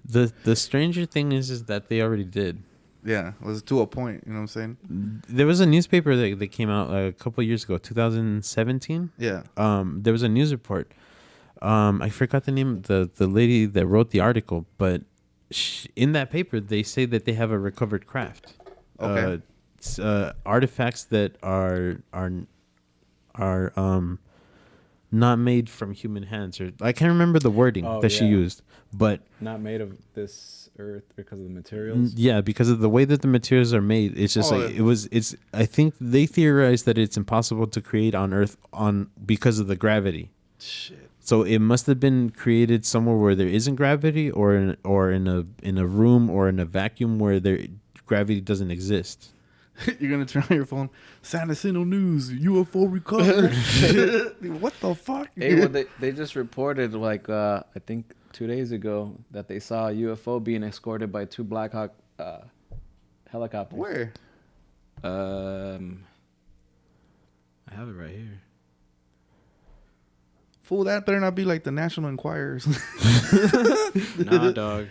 The stranger thing is that they already did. Yeah, it was to a point. You know what I'm saying? There was a newspaper that came out a couple of years ago, 2017. Yeah. There was a news report. I forgot the name of the lady that wrote the article, but in that paper they say that they have a recovered craft. Okay. Artifacts that are not made from human hands, or I can't remember the wording she used, but not made of this earth because of the materials. Yeah, because of the way that the materials are made, it's just it's. I think they theorized that it's impossible to create on Earth because of the gravity. Shit. So it must have been created somewhere where there isn't gravity, or in a room or in a vacuum where gravity doesn't exist. You're gonna turn on your phone. San Jacinto News, UFO recovered. What the fuck? Hey, well, they just reported like I think 2 days ago that they saw a UFO being escorted by 2 Black Hawk helicopters. Where? I have it right here. Fool, that better not be like the National Enquirers. Nah, dog.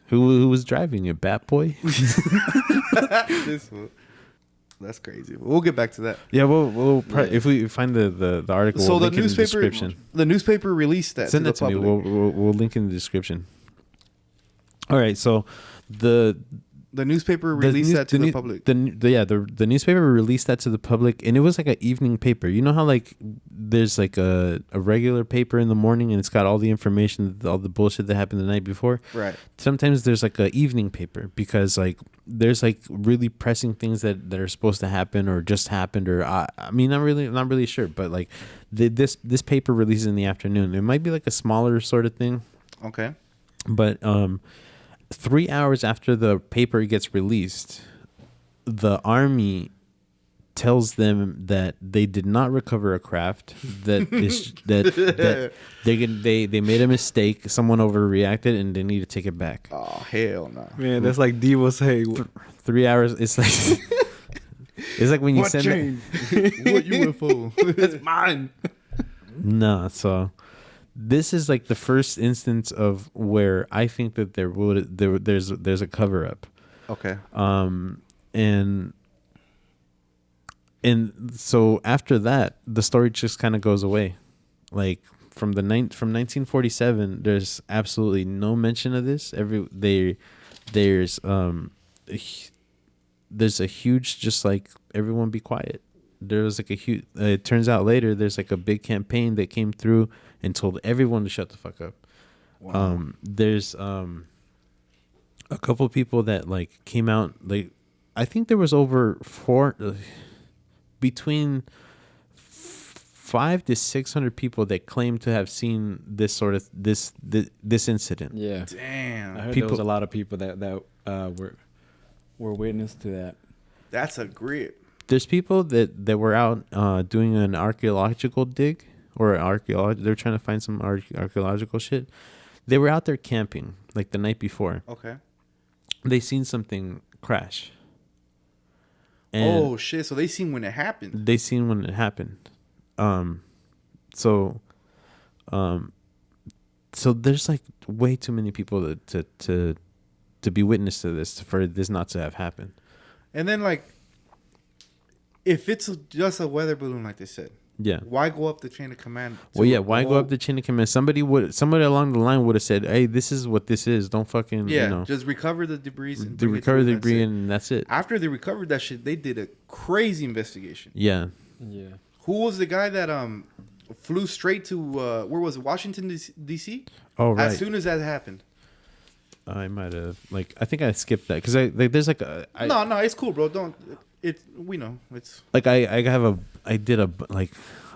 Who was driving it? Bat Boy? That's crazy. We'll get back to that. Yeah, if we find the article, so we'll the link newspaper, in the description. The newspaper released that. Send to that the to me. public. We'll link in the description. All right, so the newspaper released that to the public. The newspaper released that to the public, and it was like an evening paper. You know how like there's like a regular paper in the morning, and it's got all the information, all the bullshit that happened the night before. Right. Sometimes there's like an evening paper because like there's like really pressing things that are supposed to happen or just happened, or I mean I'm not really sure, but like this paper releases in the afternoon. It might be like a smaller sort of thing. Okay. But 3 hours after the paper gets released, the army tells them that they did not recover a craft, that they made a mistake, someone overreacted, and they need to take it back. Oh hell no, Man, that's like D will say. 3 hours. It's like it's like when you what send chain? What UFO? It's mine. No, so this is like the first instance of where I think that there's a cover up. Okay. And so after that, the story just kind of goes away. Like from 1947, there's absolutely no mention of this. There's a huge, just like, everyone be quiet. There was like a huge, it turns out later there's like a big campaign that came through and told everyone to shut the fuck up. Wow. There's a couple of people that like came out, like I think there was over between 500 to 600 people that claimed to have seen this sort of this incident. Yeah. Damn. I heard there was a lot of people that were witness to that. That's a grip. There's people that were out doing an archaeological dig, or they're trying to find some archaeological shit. They were out there camping like the night before. Okay. They seen something crash. Oh shit! So they seen when it happened. They seen when it happened. So there's like way too many people to be witness to this for this not to have happened. And then like, if it's just a weather balloon, like they said, yeah, why go up the chain of command? Well, yeah, why go up the chain of command? Somebody along the line would have said, "Hey, this is what this is. Don't fucking just recover the debris and recover the debris, and that's it." After they recovered that shit, they did a crazy investigation. Yeah. Who was the guy that flew straight to where was it? Washington D.C.? Oh, right. As soon as that happened. I might have I think I skipped that because there's like a no, it's cool, bro. Don't we know it's like I did a like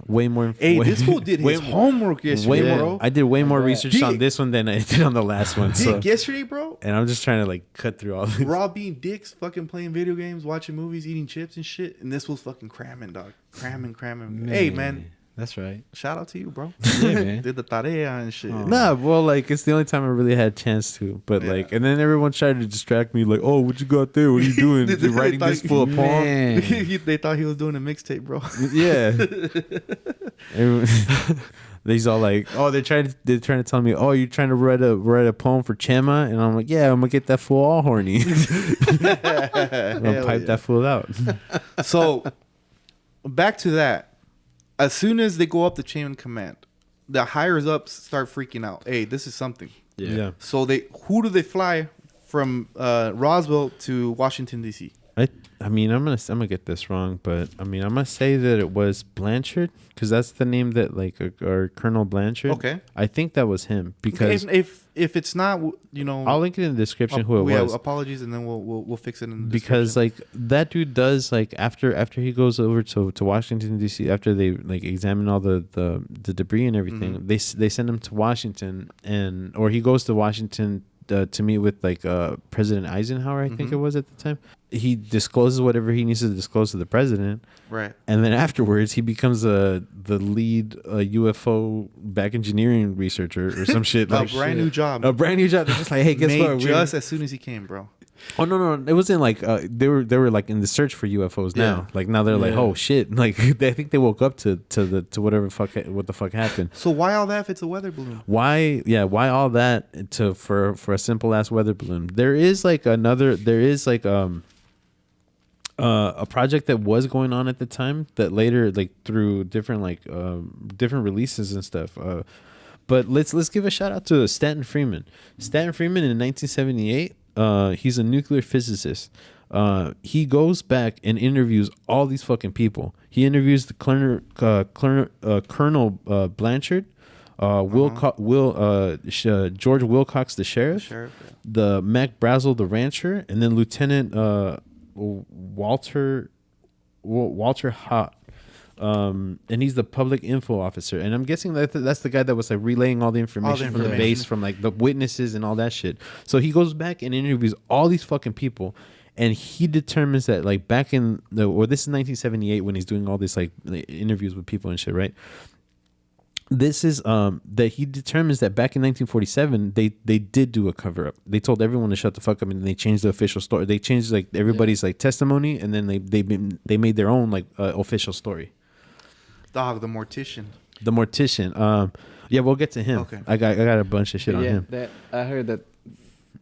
way more. Hey, this fool did his homework yesterday, bro. I did way more research on this one than I did on the last one. Yesterday, bro. And I'm just trying to like cut through all this. Raw being dicks, fucking playing video games, watching movies, eating chips and shit, and this was fucking cramming, dog. Cramming. Man. Hey, man. That's right. Shout out to you, bro. Yeah, man. Did the tarea and shit. Nah, well, like it's the only time I really had a chance to. But like, and then everyone tried to distract me, like, "Oh, what you got there? What are you doing? You're writing this full of porn?" They thought he was doing a mixtape, bro. Yeah. They's all like, "Oh, they're trying to tell me, oh, you're trying to write a poem for Chema," and I'm like, "Yeah, I'm gonna get that fool all horny. I'm gonna pipe that fool out." So, back to that. As soon as they go up the chain of command, the higher ups start freaking out. Hey, this is something. Yeah. So who do they fly from Roswell to Washington D.C.? I mean, I'm gonna get this wrong, but I mean, I'm gonna say that it was Blanchard because that's the name that like or Colonel Blanchard. Okay. I think that was him because if it's not, I'll link it in the description who it was. Apologies, and then we'll fix it in the because like that dude does like after he goes over to Washington D.C. after they like examine all the debris and everything, they send him to Washington or he goes to Washington to meet with like President Eisenhower, I think it was at the time. He discloses whatever he needs to disclose to the president, right? And then afterwards he becomes the lead UFO back engineering researcher or some shit. A brand new job. They're just like, hey, guess what? Just as soon as he came, bro. Oh no! It wasn't like they were like in the search for UFOs now. Like now they're like, oh shit! Like I think they woke up to whatever what the fuck happened. So why all that if it's a weather balloon? Why all that for a simple ass weather balloon? There is like a project that was going on at the time that later like through different different releases and stuff. But let's give a shout out to Stanton Friedman. Stanton Friedman in 1978. He's a nuclear physicist. He goes back and interviews all these fucking people. He interviews the Colonel Blanchard, George Wilcox, the sheriff, the Mac Brazel, the rancher, and then Lieutenant Walter Hott. And he's the public info officer, and I'm guessing that's the guy that was like relaying all the information from the base, from like the witnesses and all that shit. So he goes back and interviews all these fucking people, and he determines that like back in this is 1978 when he's doing all this like interviews with people and shit, right? This is that he determines that back in 1947 they did do a cover up. They told everyone to shut the fuck up, and they changed the official story. They changed like everybody's like testimony, and then they made their own like official story. Dog, the mortician. Yeah, we'll get to him. Okay. I got a bunch of shit on him. I heard that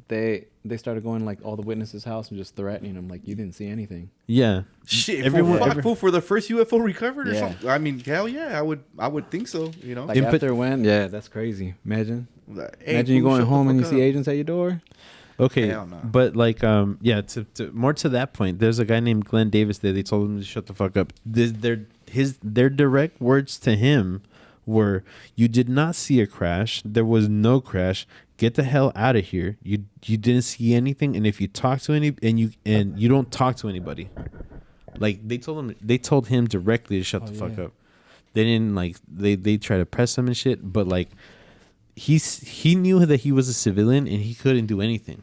they started going like all the witnesses' house and just threatening them, like you didn't see anything. Yeah, shit. Everyone for the first UFO recovered or something. I mean, hell yeah, I would think so. You know, like after when? Yeah, that's crazy. Imagine hey, you going home and you see agents at your door. Okay, but like yeah, to more to that point, there's a guy named Glenn Davis there. They told him to shut the fuck up. Their direct words to him were, "You did not see a crash. There was no crash. Get the hell out of here. You didn't see anything, and if you talk to any and you don't talk to anybody." Like they told him directly to shut the fuck up. They didn't like they try to press him and shit, but like he knew that he was a civilian and he couldn't do anything.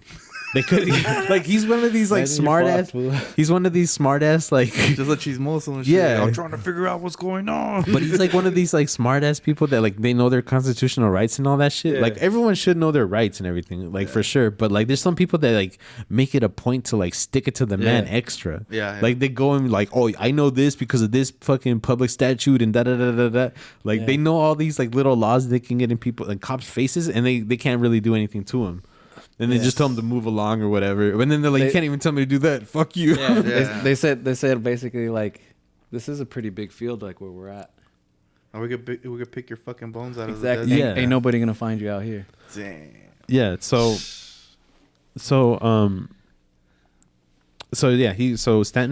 They could like he's one of these like Imagine you smart fought, ass. fool. He's one of these smart ass like. Just a chismoso and shit. Yeah. I'm trying to figure out what's going on. But he's like one of these like smart ass people that like they know their constitutional rights and all that shit. Yeah. Like everyone should know their rights and everything, like for sure. But like there's some people that like make it a point to like stick it to the man extra. Yeah. Like they go and like, oh, I know this because of this fucking public statute and da da da da da. Like they know all these like little laws they can get in people and cops' faces, and they can't really do anything to them. And they just tell them to move along or whatever. And then they're like, you can't even tell me to do that. Fuck you. Yeah, They said basically like, this is a pretty big field like where we're at. Or we could pick your fucking bones out Exactly. of the desert. Ain't nobody gonna find you out here. Damn. Yeah. So Stanton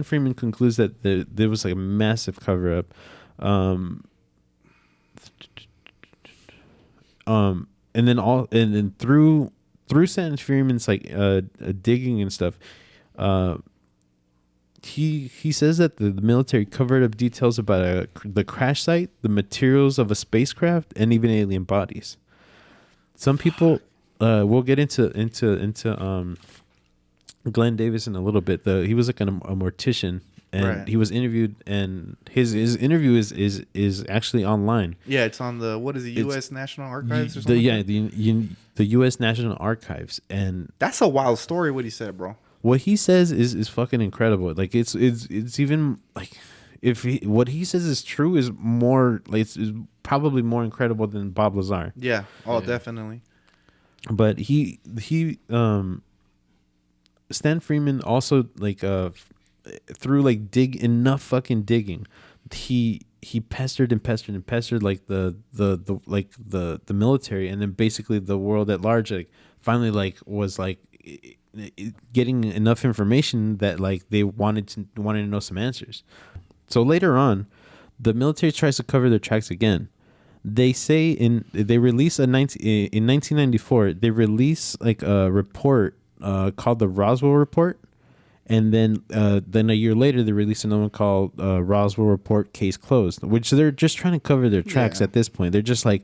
Freeman concludes that there was like a massive cover up. And then through Stanton Freeman's like digging and stuff, he says that the military covered up details about the crash site, the materials of a spacecraft, and even alien bodies. Some people, we'll get into Glenn Davis in a little bit. He was like a mortician, and he was interviewed, and his interview is actually online. Yeah, it's on the U.S. National Archives or something? The U.S. National Archives, and that's a wild story. What he said, bro. What he says is fucking incredible. Like it's even like what he says is true is more like it's probably more incredible than Bob Lazar. Yeah. Oh, definitely. But Stan Freeman also like through like enough fucking digging, he pestered like the military, and then basically the world at large like finally like was like getting enough information that like they wanted to know some answers. So later on, the military tries to cover their tracks again. They say they release in 1994 they release like a report called the Roswell Report, and then a year later they release another one called Roswell Report Case Closed, which they're just trying to cover their tracks at this point. They're just like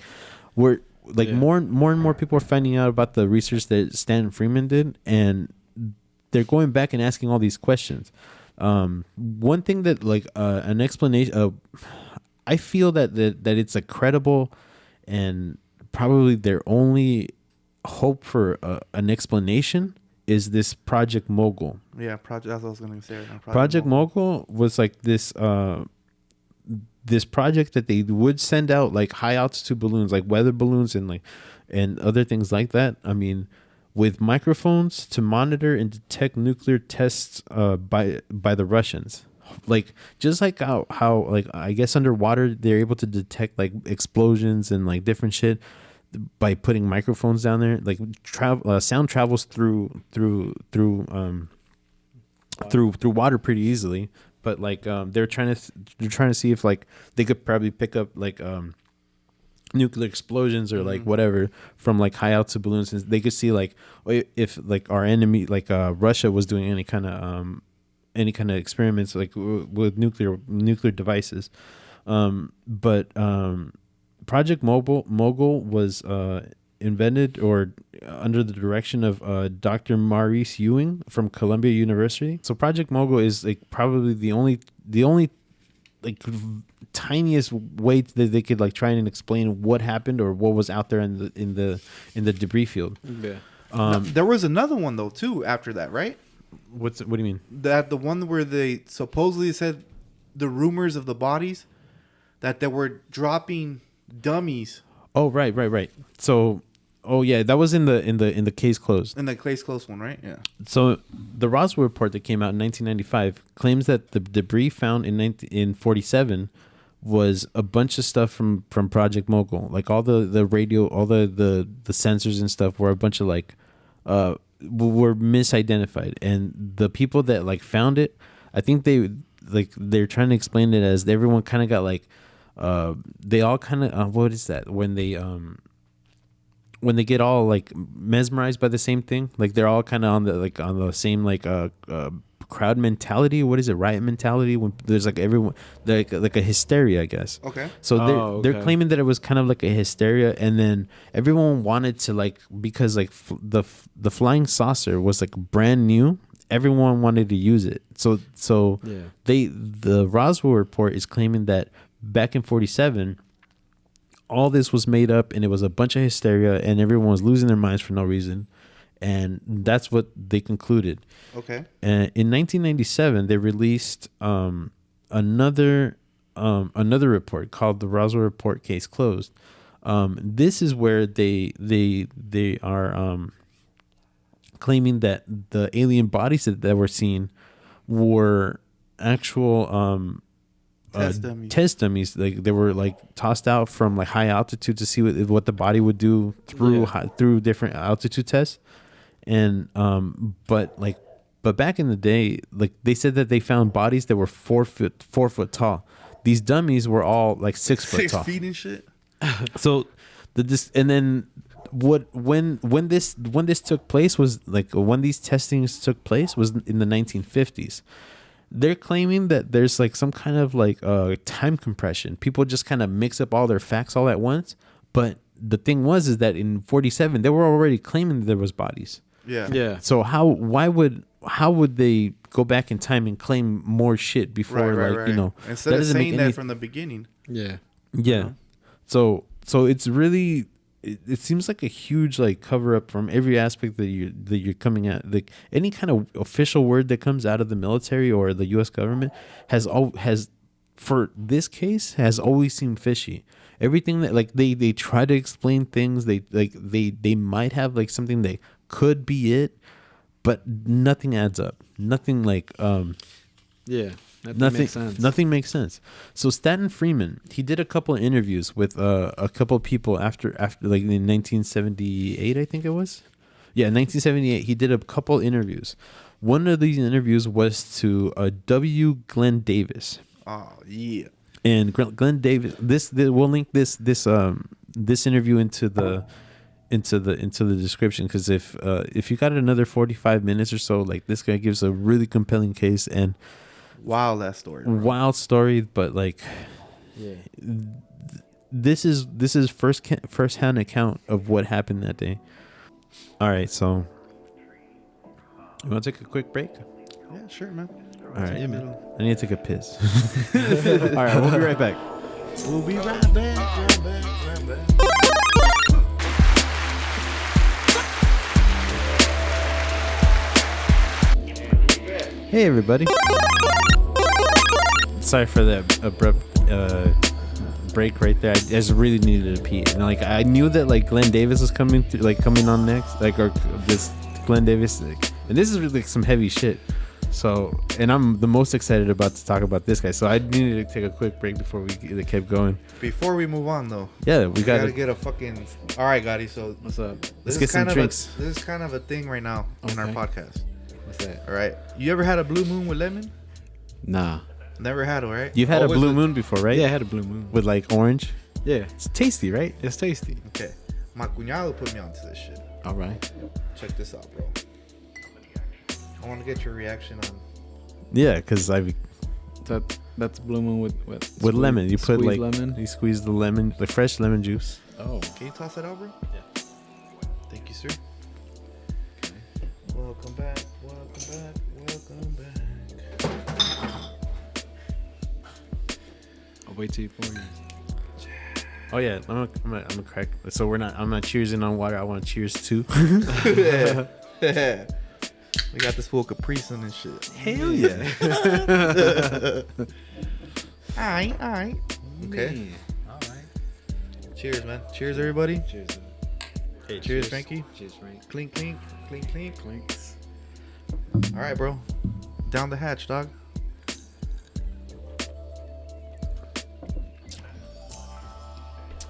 more and more people are finding out about the research that Stanton Freeman did, and they're going back and asking all these questions. One thing that like an explanation, I feel that it's a credible and probably their only hope for an explanation is this Project Mogul. Yeah, that's what I was going to say. Project Mogul was like this project that they would send out like high altitude balloons, like weather balloons and other things like that. I mean, with microphones to monitor and detect nuclear tests by the Russians. Like just like how like I guess underwater they're able to detect like explosions and like different shit by putting microphones down there. Like sound travels through water pretty easily. But like they're trying to see if like they could probably pick up like nuclear explosions or like whatever from like high altitude balloons, and they could see like if like our enemy like Russia was doing any kind of experiments like with nuclear devices. But Project Mogul was invented or under the direction of Dr. Maurice Ewing from Columbia University. So Project Mogul is like probably the only like tiniest way that they could like try and explain what happened or what was out there in the debris field. Yeah. There was another one though too after that, right? What do you mean? That the one where they supposedly said the rumors of the bodies that they were dropping dummies. Oh right. So, oh yeah, that was in the case closed. In the case closed one, right? Yeah. So the Roswell report that came out in 1995 claims that the debris found in 1947 was a bunch of stuff from Project Mogul. Like all the radio, all the sensors and stuff were a bunch of like were misidentified, and the people that like found it, I think they're trying to explain it as everyone kind of got like they all kind of what is that when they get all like mesmerized by the same thing, like they're all kind of on the same like crowd mentality. What is it? Riot mentality when there's like everyone like a hysteria, I guess. Okay. So they're claiming that it was kind of like a hysteria, and then everyone wanted to like, because like the flying saucer was like brand new. Everyone wanted to use it. So the Roswell report is claiming that back in 47, all this was made up and it was a bunch of hysteria and everyone was losing their minds for no reason. And that's what they concluded. Okay. And in 1997, they released another report called the Roswell Report Case Closed. This is where they are claiming that the alien bodies that were seen were actual test dummies. Like they were like tossed out from like high altitude to see what the body would do through different altitude tests. And but back in the day, like they said that they found bodies that were 4 foot tall. These dummies were all like 6 foot tall. 6 feet and shit. So and then when this took place was like when these testings took place was in the 1950s. They're claiming that there's like some kind of like time compression. People just kind of mix up all their facts all at once. But the thing is that in 47 they were already claiming that there was bodies. Yeah. So how would they go back in time and claim more shit before right. you know, instead of saying that from the beginning. Yeah. Yeah. So it's really it seems like a huge like cover up from every aspect that you're coming at. Like any kind of official word that comes out of the military or the U.S. government has for this case has always seemed fishy. Everything that like they try to explain things, they might have like something that could be it, but nothing adds up. Nothing like Nothing makes sense. So Stanton Freeman, he did a couple of interviews with a couple of people after like in 1978, I think it was. Yeah, 1978. He did a couple of interviews. One of these interviews was to W. Glenn Davis. Oh yeah. And Glenn Davis. We'll link this interview into the description, because if you got another 45 minutes or so, like this guy gives a really compelling case and wild story, but like this is first-hand account of what happened that day. All right, so you want to take a quick break? Yeah, sure, man. All right, yeah, man. I need to take a piss. All right, we'll be right back. We'll be right back. Hey everybody. Sorry for that abrupt break right there. I just really needed to pee. And like I knew that like Glenn Davis was coming on next, like, or this Glenn Davis, like, and this is really like some heavy shit. So, and I'm the most excited about to talk about this guy. So I needed to take a quick break before we kept going. Before we move on though, yeah, we gotta get a fucking. All right, Gaddy. So what's up? Let's get some drinks. This is kind of a thing right now in our podcast. What's that? All right. You ever had a blue moon with lemon? Nah. Never had it, right? You've had a blue moon before, right? Yeah, I had a blue moon with like orange. Yeah, it's tasty, right? It's tasty. Okay. My cuñado put me onto this shit. All right. Check this out, bro. I want to get your reaction on. Yeah, because that's blue moon with lemon. You put like lemon. You squeeze the lemon, the fresh lemon juice. Oh. Can you toss that out, bro? Yeah. Thank you, sir. Okay. Welcome back. I'll wait till you pour yours. Oh yeah, I'm gonna crack. So I'm not cheersing on water. I want to cheers too. We got this full Caprice and shit. Hell yeah. Alright. Okay. Man. All right. Cheers, man. Cheers, everybody. Cheers. Hey, cheers, Frankie. Cheers, Frank. Clink. Clinks. All right, bro. Down the hatch, dog.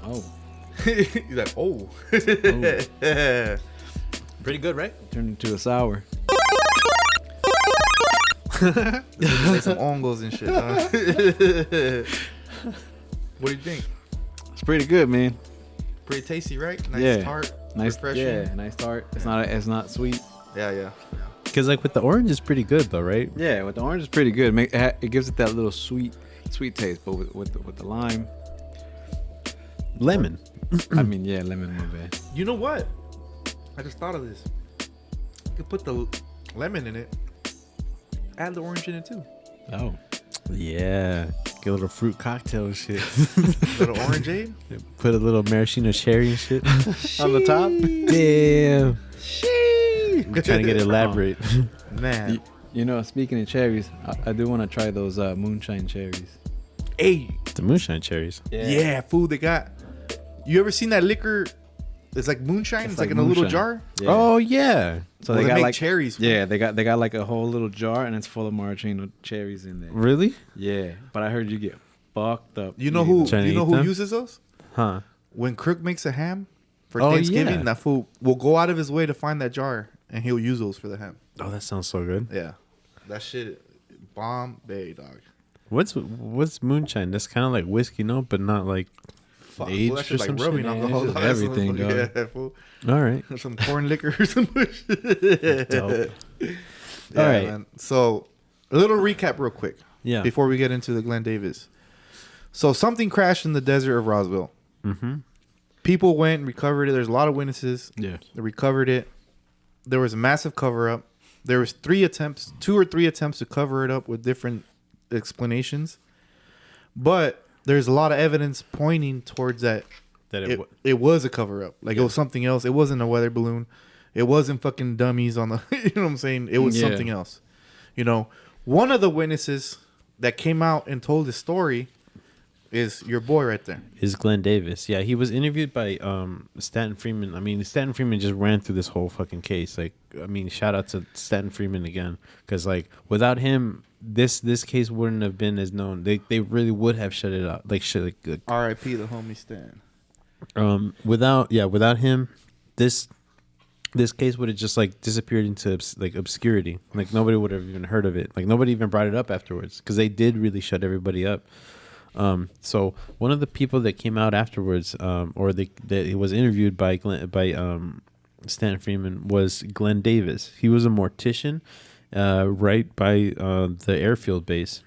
Oh. He's like, oh. Pretty good, right? Turned into a sour. Like some ongos and shit. Huh? What do you think? It's pretty good, man. Pretty tasty, right? Nice tart. Nice, refreshing. Yeah, nice tart. It's not sweet. Yeah. Because like with the orange is pretty good though, right? Yeah, with the orange is pretty good. It gives it that little sweet taste, but with the lime, Lemon. I mean, yeah, lemon, my bad. You know what? I just thought of this. You could put the lemon in it. Add the orange in it too. Oh, Yeah. Get a little fruit cocktail and shit. Little orangeade. Put a little maraschino cherry and shit. on the top. Damn. Sheesh. I'm trying to get elaborate. Man. You know, speaking of cherries, I do want to try those moonshine cherries. Hey. The moonshine cherries. Yeah, food they got. You ever seen that liquor? It's like moonshine. It's like in a little moonshine. jar. Yeah. Oh yeah. So Well, they got make like cherries. Yeah, they got like a whole little jar and it's full of maraschino cherries in there. Really? Yeah, but I heard you get fucked up. You know who? Trying to You know eat who them? uses those? Huh. When Crook makes a ham for Oh, Thanksgiving, yeah. that fool will go out of his way to find that jar and he'll use those for the ham. Oh, that sounds so good. Yeah, that shit, Bombay dog. What's moonshine? That's kind of like whiskey, no, but not like Fuck, aged fool, that or shit some like rubbing shit. alcohol. just dog. everything, dog. Yeah, fool. All right. Some corn liquor or some shit. Dope. Yeah, All right. man. So a little recap real quick. Yeah. Before we get into the Glenn Davis. So something crashed in the desert of Roswell. Mm-hmm. People went and recovered it. There's a lot of witnesses. Yeah. They recovered it. There was a massive cover up. There was 2 or 3 attempts to cover it up with different explanations. But there's a lot of evidence pointing towards that That it was a cover up. Like it was something else. It wasn't a weather balloon. It wasn't fucking dummies on the you know what I'm saying? It was Yeah. something else. You know, one of the witnesses that came out and told his story is your boy right there. is Glenn Davis. Yeah, he was interviewed by Stanton Freeman. I mean, Stanton Freeman just ran through this whole fucking case. Like, I mean, shout out to Stanton Freeman again, because like without him, this case wouldn't have been as known. They really would have shut it out. Like shit. Like, R.I.P. the homie Stan. without him, this case would have just like disappeared into like obscurity. Like nobody would have even heard of it. Like nobody even brought it up afterwards because they did really shut everybody up. So one of the people that came out afterwards, that he was interviewed by Stanton Freeman was Glenn Davis. He was a mortician, right by the airfield base.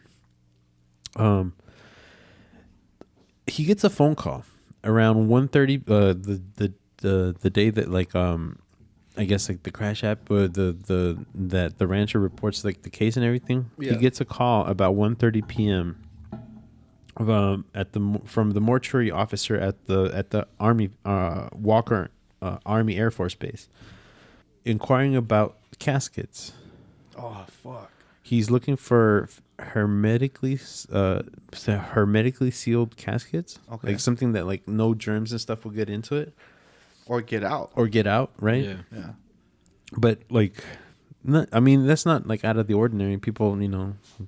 He gets a phone call around 1:30. The day that like I guess like the crash app or that the rancher reports like the case and everything. Yeah. He gets a call about 1:30 p.m. From the mortuary officer at the Army Walker Army Air Force Base, inquiring about caskets. Oh fuck. He's looking for hermetically sealed caskets, Okay. like something that like no germs and stuff will get into it Or get out. or get out, right? Yeah. Yeah. But like, I mean, that's not like out of the ordinary. People,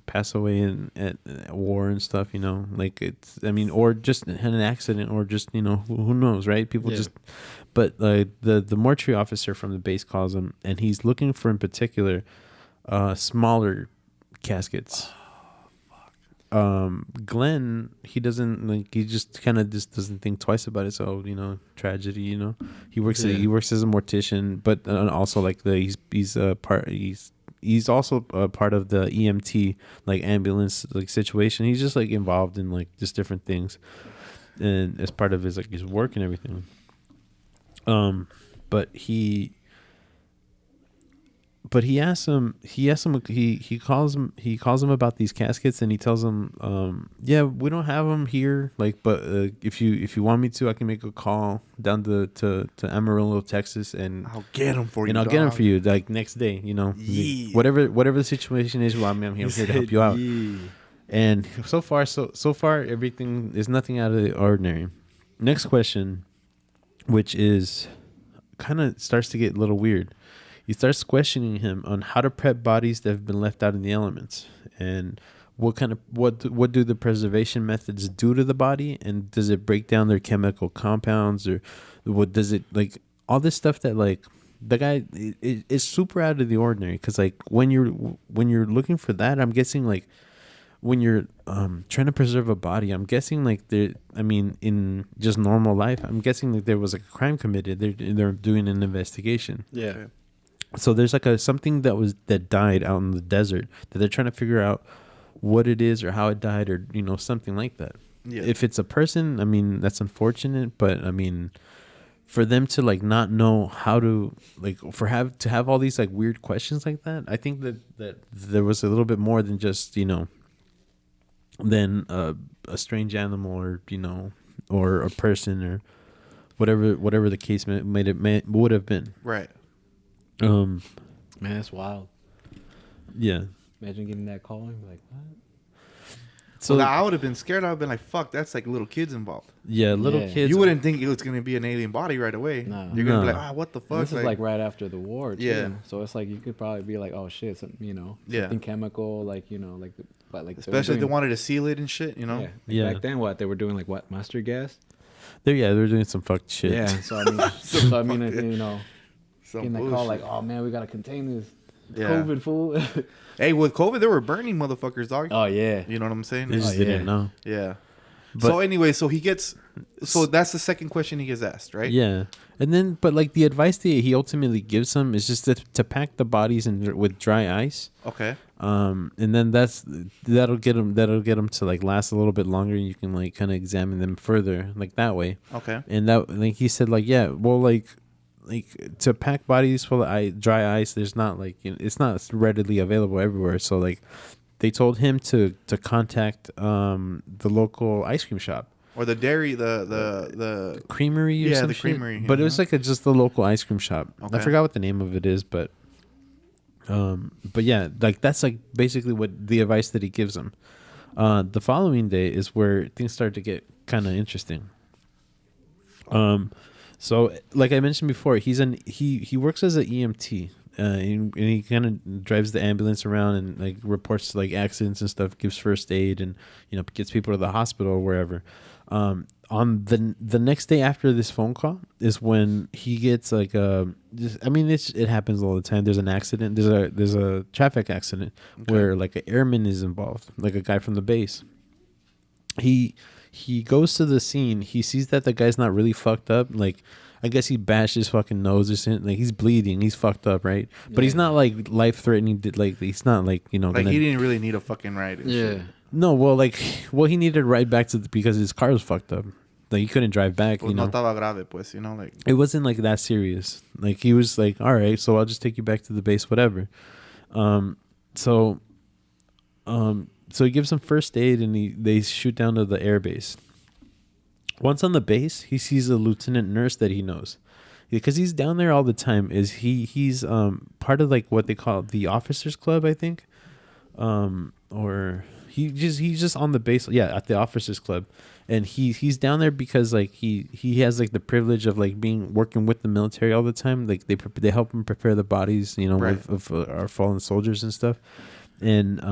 pass away at war and stuff. Like it's. I mean, or just an accident, or just who knows, right? People Yeah. just. But the mortuary officer from the base calls him, and he's looking for in particular, smaller caskets. Glenn, he doesn't like. He just kind of just doesn't think twice about it. So tragedy. He works. Yeah. He works as a mortician, but also like he's also a part of the EMT like ambulance like situation. He's just like involved in like just different things, and as part of his like his work and everything. But he asks him. He calls him about these caskets, and he tells him, "Yeah, we don't have them here. Like, but if you want me to, I can make a call down to Amarillo, Texas, and I'll get them for you. I'll get them for you like next day. Yeah. Whatever the situation is. Well, I'm here to help you out. Yeah. And so far, everything is nothing out of the ordinary. Next question, which is kind of starts to get a little weird. He starts questioning him on how to prep bodies that have been left out in the elements, and what do the preservation methods do to the body, and does it break down their chemical compounds, or what does it like all this stuff that like the guy is super out of the ordinary, because like when you're looking for that, I'm guessing like when you're trying to preserve a body, I'm guessing like in just normal life, I'm guessing like there was like a crime committed. They're doing an investigation. Yeah. Okay. So there's like something that died out in the desert that they're trying to figure out what it is or how it died or something like that. Yeah. If it's a person, I mean that's unfortunate, but I mean for them to like not know how to like to have all these like weird questions like that, I think that there was a little bit more than just than a strange animal or a person or whatever the case would have been. Right. Man, that's wild. Yeah. Imagine getting that call and be like, what? So I would have been scared. I would have been like, fuck, that's like little kids involved. Yeah, little kids. You wouldn't think it was going to be an alien body right away. No. You're going to be like, what the fuck? And this is like right after the war, too. Yeah. So it's like you could probably be like, oh shit, something chemical, especially if they wanted to seal it and shit, Yeah. Back then, they were doing like what, mustard gas? They were doing some fucked shit. Yeah. So I mean, getting that call like, oh man, we gotta contain this COVID fool. Hey, with COVID, they were burning motherfuckers, dog. Oh yeah. You know what I'm saying? They just didn't know. Yeah. So anyway, so that's the second question he gets asked, right? Yeah. And then, but like the advice that he ultimately gives them is just to pack the bodies with dry ice. Okay. And then that'll get them to like last a little bit longer. And you can like kind of examine them further like that way. Okay. And that, like he said, like, yeah, well, like to pack bodies full of dry ice, there's not like, it's not readily available everywhere. So like they told him to contact the local ice cream shop. Or the dairy, the creamery or some the shit. creamery. But it was like just the local ice cream shop. Okay. I forgot what the name of it is, but yeah, like that's like basically what the advice that he gives them. The following day is where things start to get kind of interesting. So like I mentioned before, he works as an EMT. And he kind of drives the ambulance around and like reports like accidents and stuff, gives first aid, and gets people to the hospital or wherever. On the next day after this phone call is when he gets like it happens all the time. There's an accident. There's a traffic accident where like an airman is involved, like a guy from the base. He goes to the scene. He sees that the guy's not really fucked up. Like, I guess he bashed his fucking nose or something. Like, he's bleeding. He's fucked up, right? Yeah. But he's not like life threatening. Like, he's not like he didn't really need a fucking ride. And shit. No, well, he needed a ride back because his car was fucked up. Like, he couldn't drive back. Pues no estaba grave, pues, like it wasn't like that serious. Like, he was like, all right, so I'll just take you back to the base, whatever. So he gives him first aid and they shoot down to the air base. Once on the base, he sees a lieutenant nurse that he knows, because he's down there all the time. He's part of like what they call the officers club, I think, or he's just on the base, at the officers club, and he's down there because like he has like the privilege of like working with the military all the time. Like they help him prepare the bodies, right. of our fallen soldiers and stuff, and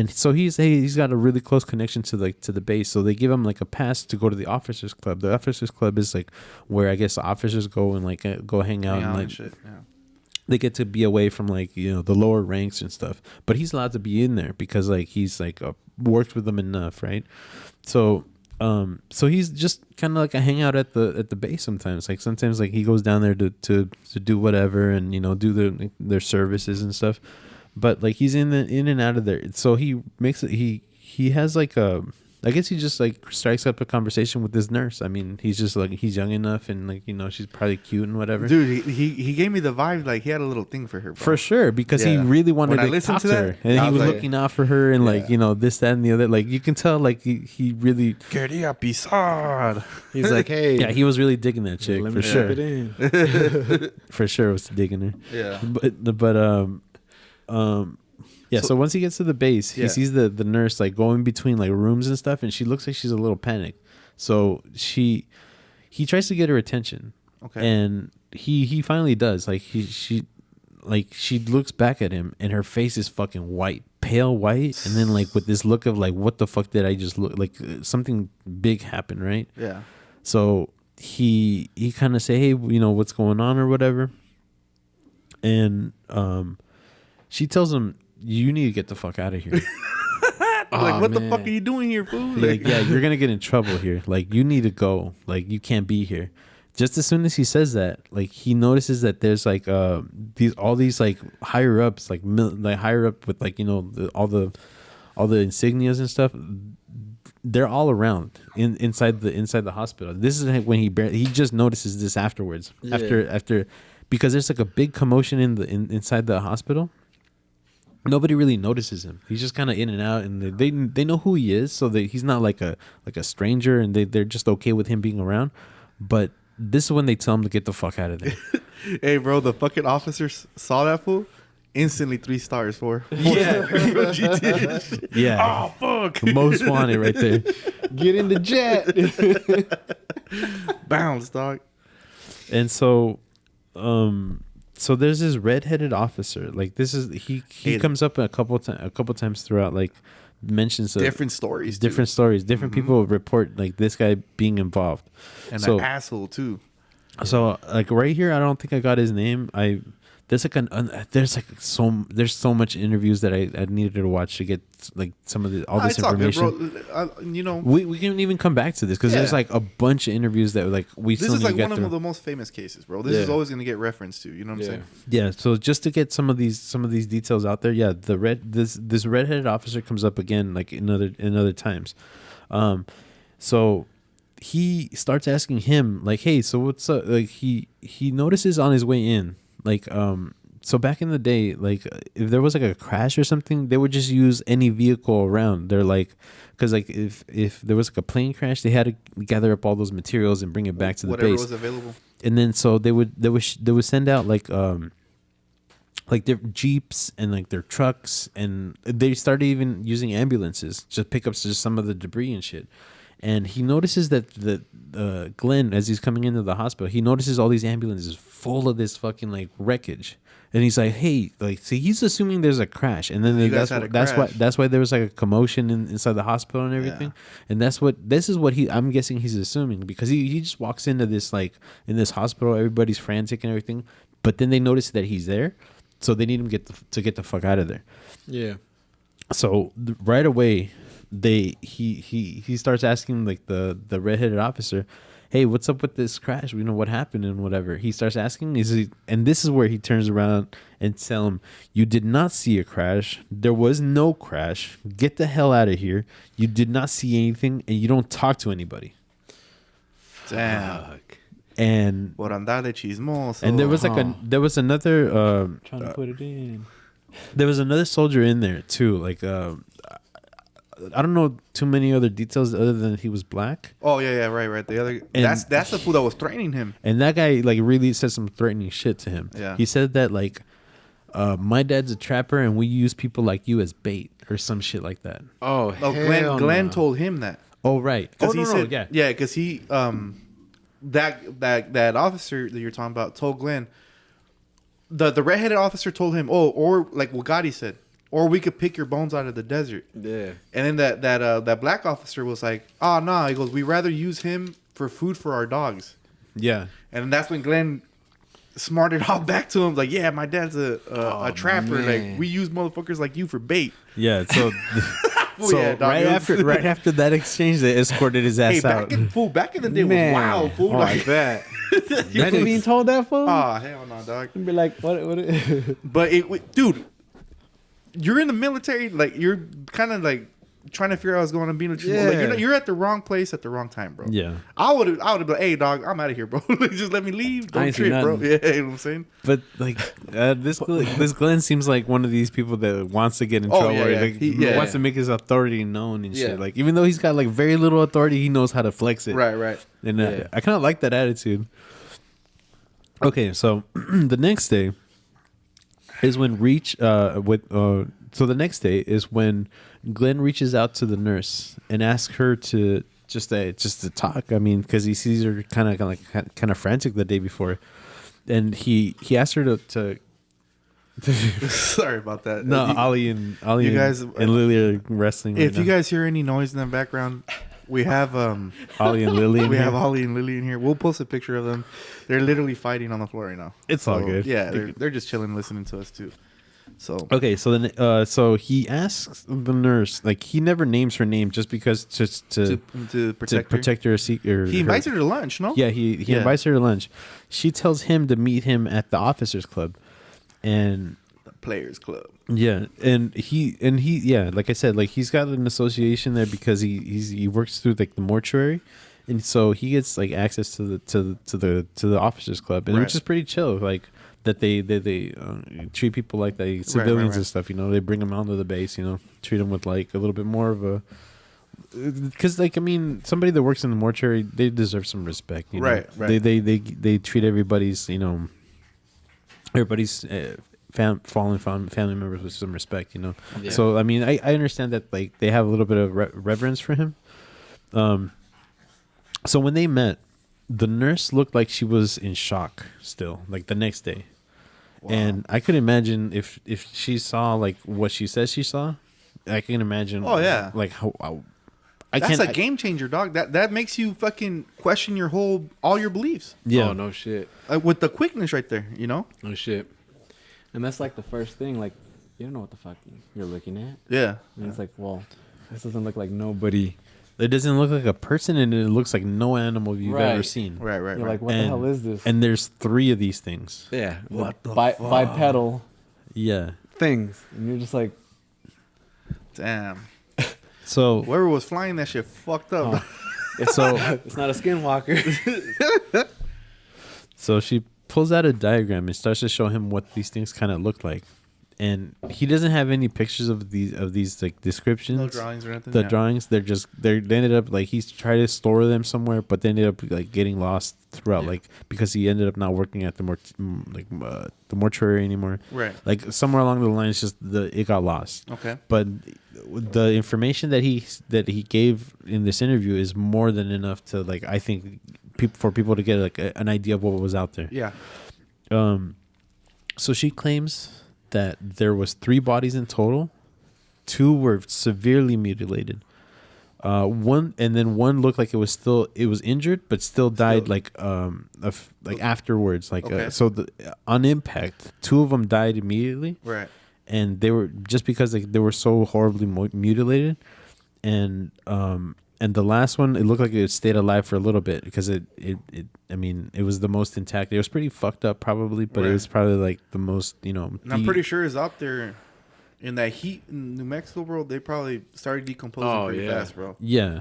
so he's got a really close connection to the base. So they give him like a pass to go to the officers club. The officers club is like where I guess the officers go and like go hang out and like shit. Yeah. They get to be away from like the lower ranks and stuff. But he's allowed to be in there because like he's like worked with them enough, right? So he's just kind of like a hangout at the base sometimes. Like sometimes like he goes down there to do whatever and do their services and stuff. But like he's in and out of there. So he makes it. He has like I guess he just like strikes up a conversation with this nurse. I mean, he's just like he's young enough and like she's probably cute and whatever. Dude, he gave me the vibe like he had a little thing for her, bro. For sure, because he really wanted to talk to her, and he was like, looking out for her and like this, that, and the other. Like you can tell, like he really quería pisar. He's like, hey, yeah, he was really digging that chick for sure. For sure, was digging her. Yeah, so once he gets to the base, he sees the nurse like going between like rooms and stuff, and she looks like she's a little panicked. So he tries to get her attention. Okay. And he finally does. Like she looks back at him and her face is fucking white, pale white, and then like with this look of like, what the fuck did I just look like? Something big happened, right? Yeah. So he kind of say, hey, what's going on or whatever. And she tells him, you need to get the fuck out of here. Like, what the fuck are you doing here, fool? Like, yeah, you're gonna get in trouble here. Like, you need to go. Like, you can't be here. just as soon as he says that, like he notices that there's like all these like higher ups, like higher up with like all the insignias and stuff. They're all around inside the hospital. This is when he just notices this afterwards. Yeah. After because there's like a big commotion inside the hospital. Nobody really notices him. He's just kind of in and out, and they know who he is, so he's not like a stranger, and they're just okay with him being around. But this is when they tell him to get the fuck out of there. Hey, bro, the fucking officers saw that fool. Instantly 3 stars for. Yeah. Yeah. Oh, fuck. Most wanted right there. Get in the jet. Bounce, dog. And so there's this redheaded officer. Like this is he comes up a couple times throughout, like mentions different stories. Different people report like this guy being involved. And an asshole too. So like right here, I don't think I got his name. There's so much interviews that I needed to watch to get like some of all this information. Good, bro. We can even come back to this because there's like a bunch of interviews that like we. This is like one of the most famous cases, bro. This is always gonna get referenced to. You know what I'm saying? Yeah. So just to get some of these details out there, yeah, this redheaded officer comes up again like in other times. So he starts asking him like, hey, so what's up? Like he notices on his way in. Like, so back in the day, like if there was like a crash or something, they would just use any vehicle around. They're like, because like if there was like a plane crash, they had to gather up all those materials and bring it back to the base. Whatever was available. And then so they would send out like their jeeps and like their trucks, and they started even using ambulances to pick up just some of the debris and shit. And he notices that Glenn, as he's coming into the hospital, he notices all these ambulances full of this fucking like wreckage. And he's like, hey, like, see, he's assuming there's a crash. And then that's why there was like a commotion inside the hospital and everything. Yeah. And this is what I'm guessing he's assuming, because he just walks into this, like, in this hospital, everybody's frantic and everything. But then they notice that he's there. So they need him to get the fuck out of there. Yeah. So right away, he starts asking like the redheaded officer, hey, what's up with this crash? We know what happened and whatever. He starts asking, and this is where he turns around and tell him, you did not see a crash. There was no crash. Get the hell out of here. You did not see anything, and you don't talk to anybody. Damn. And por andar de chismoso. And there was another trying to put it in. There was another soldier in there too, like I don't know too many other details other than he was black. Oh yeah, right. The other that's the fool that was threatening him. And that guy like really said some threatening shit to him. Yeah. He said that like, my dad's a trapper and we use people like you as bait or some shit like that. Oh, Glenn told him that. Oh right. Because he said because he that officer that you're talking about told Glenn. The redheaded officer told him, or like what Gaddy said, or we could pick your bones out of the desert. Yeah. And then that black officer was like, oh, no. He goes, we rather use him for food for our dogs. Yeah. And that's when Glenn smarted off back to him. Like, yeah, my dad's a trapper. Man. Like, we use motherfuckers like you for bait. Yeah. So, right after that exchange, they escorted his ass out. Back in the day was wild. Fool, like that. Imagine being told that, fool. Oh, hell no, dog. You'd be like, what? But dude, you're in the military, like you're kind of like trying to figure out what's going on being with you. Yeah. Like, you're at the wrong place at the wrong time, bro. Yeah. I would have been like, hey, dog, I'm out of here, bro. Just let me leave. Don't trip, bro. Yeah, you know what I'm saying? But like this Glenn seems like one of these people that wants to get in trouble. Yeah. Like, he wants to make his authority known and shit. Like even though he's got like very little authority, he knows how to flex it. Right. And I kind of like that attitude. Okay, so the next day is when so the next day is when Glenn reaches out to the nurse and asks her to just to talk. I mean, because he sees her kind of frantic the day before, and he asked her to Sorry about that. No, Ollie and guys and Lily are wrestling. If you guys hear any noise in the background, we have Ollie and Lily. Have Ollie and Lily in here. We'll post a picture of them. They're literally fighting on the floor right now. It's all good. Yeah, they're just chilling, listening to us too. So Okay, so then, so he asks the nurse, like he never names her name just because to protect her secret. He invites her to lunch, no? Yeah, he invites her to lunch. She tells him to meet him at the officers' club, and The Players Club. yeah, and he yeah, like I said, like he's got an association there because he works through like the mortuary, and so he gets like access to the officers' club, and Right. which is pretty chill, like. That they treat people like they civilians and stuff, you know. They bring them onto the base, you know, treat them with like a little bit more of a, because like I mean, somebody that works in the mortuary, they deserve some respect, you know? Right. They treat everybody's, you know, everybody's fallen family members with some respect, you know. Yeah. So I mean, I understand that like they have a little bit of reverence for him. So when they met, the nurse looked like she was in shock still, like the next day. Wow. And I could imagine if she saw like what she says she saw, I can imagine. Oh, yeah. Like how That's a game changer, dog. That makes you fucking question all your beliefs. Yeah. Oh, no shit. With the quickness right there, you know? No shit. And that's like the first thing, like, you don't know what the fuck you're looking at. Yeah. And it's like, well, this doesn't look like nobody. It doesn't look like a person, and it looks like no animal you've Right. ever seen. Right. You're like, what the hell is this? And there's 3 of these things. Yeah. What the fuck? Bipedal Yeah. things. And you're just like, Damn. So Whoever was flying that shit fucked up. so it's not a skinwalker. so she pulls out a diagram and starts to show him what these things kind of look like. And he doesn't have any pictures of these like descriptions. No drawings or anything. The drawings, they ended up like he's tried to store them somewhere, but they ended up like getting lost throughout, like because he ended up not working at the mortuary anymore. Right. Like somewhere along the line, it's just it got lost. Okay. But the information that he gave in this interview is more than enough to like I think for people to get like an idea of what was out there. Yeah. So she claims that there was 3 bodies in total. 2 were severely mutilated. One looked like it was injured, but still died afterwards. Like Okay. On impact, 2 of them died immediately, Right. and they were just because they were so horribly mutilated, and the last one, it looked like it stayed alive for a little bit because it was the most intact. It was pretty fucked up probably, but Right. it was probably like the most, you know. And I'm pretty sure it's out there in that heat in New Mexico, bro. They probably started decomposing pretty fast, bro. Yeah.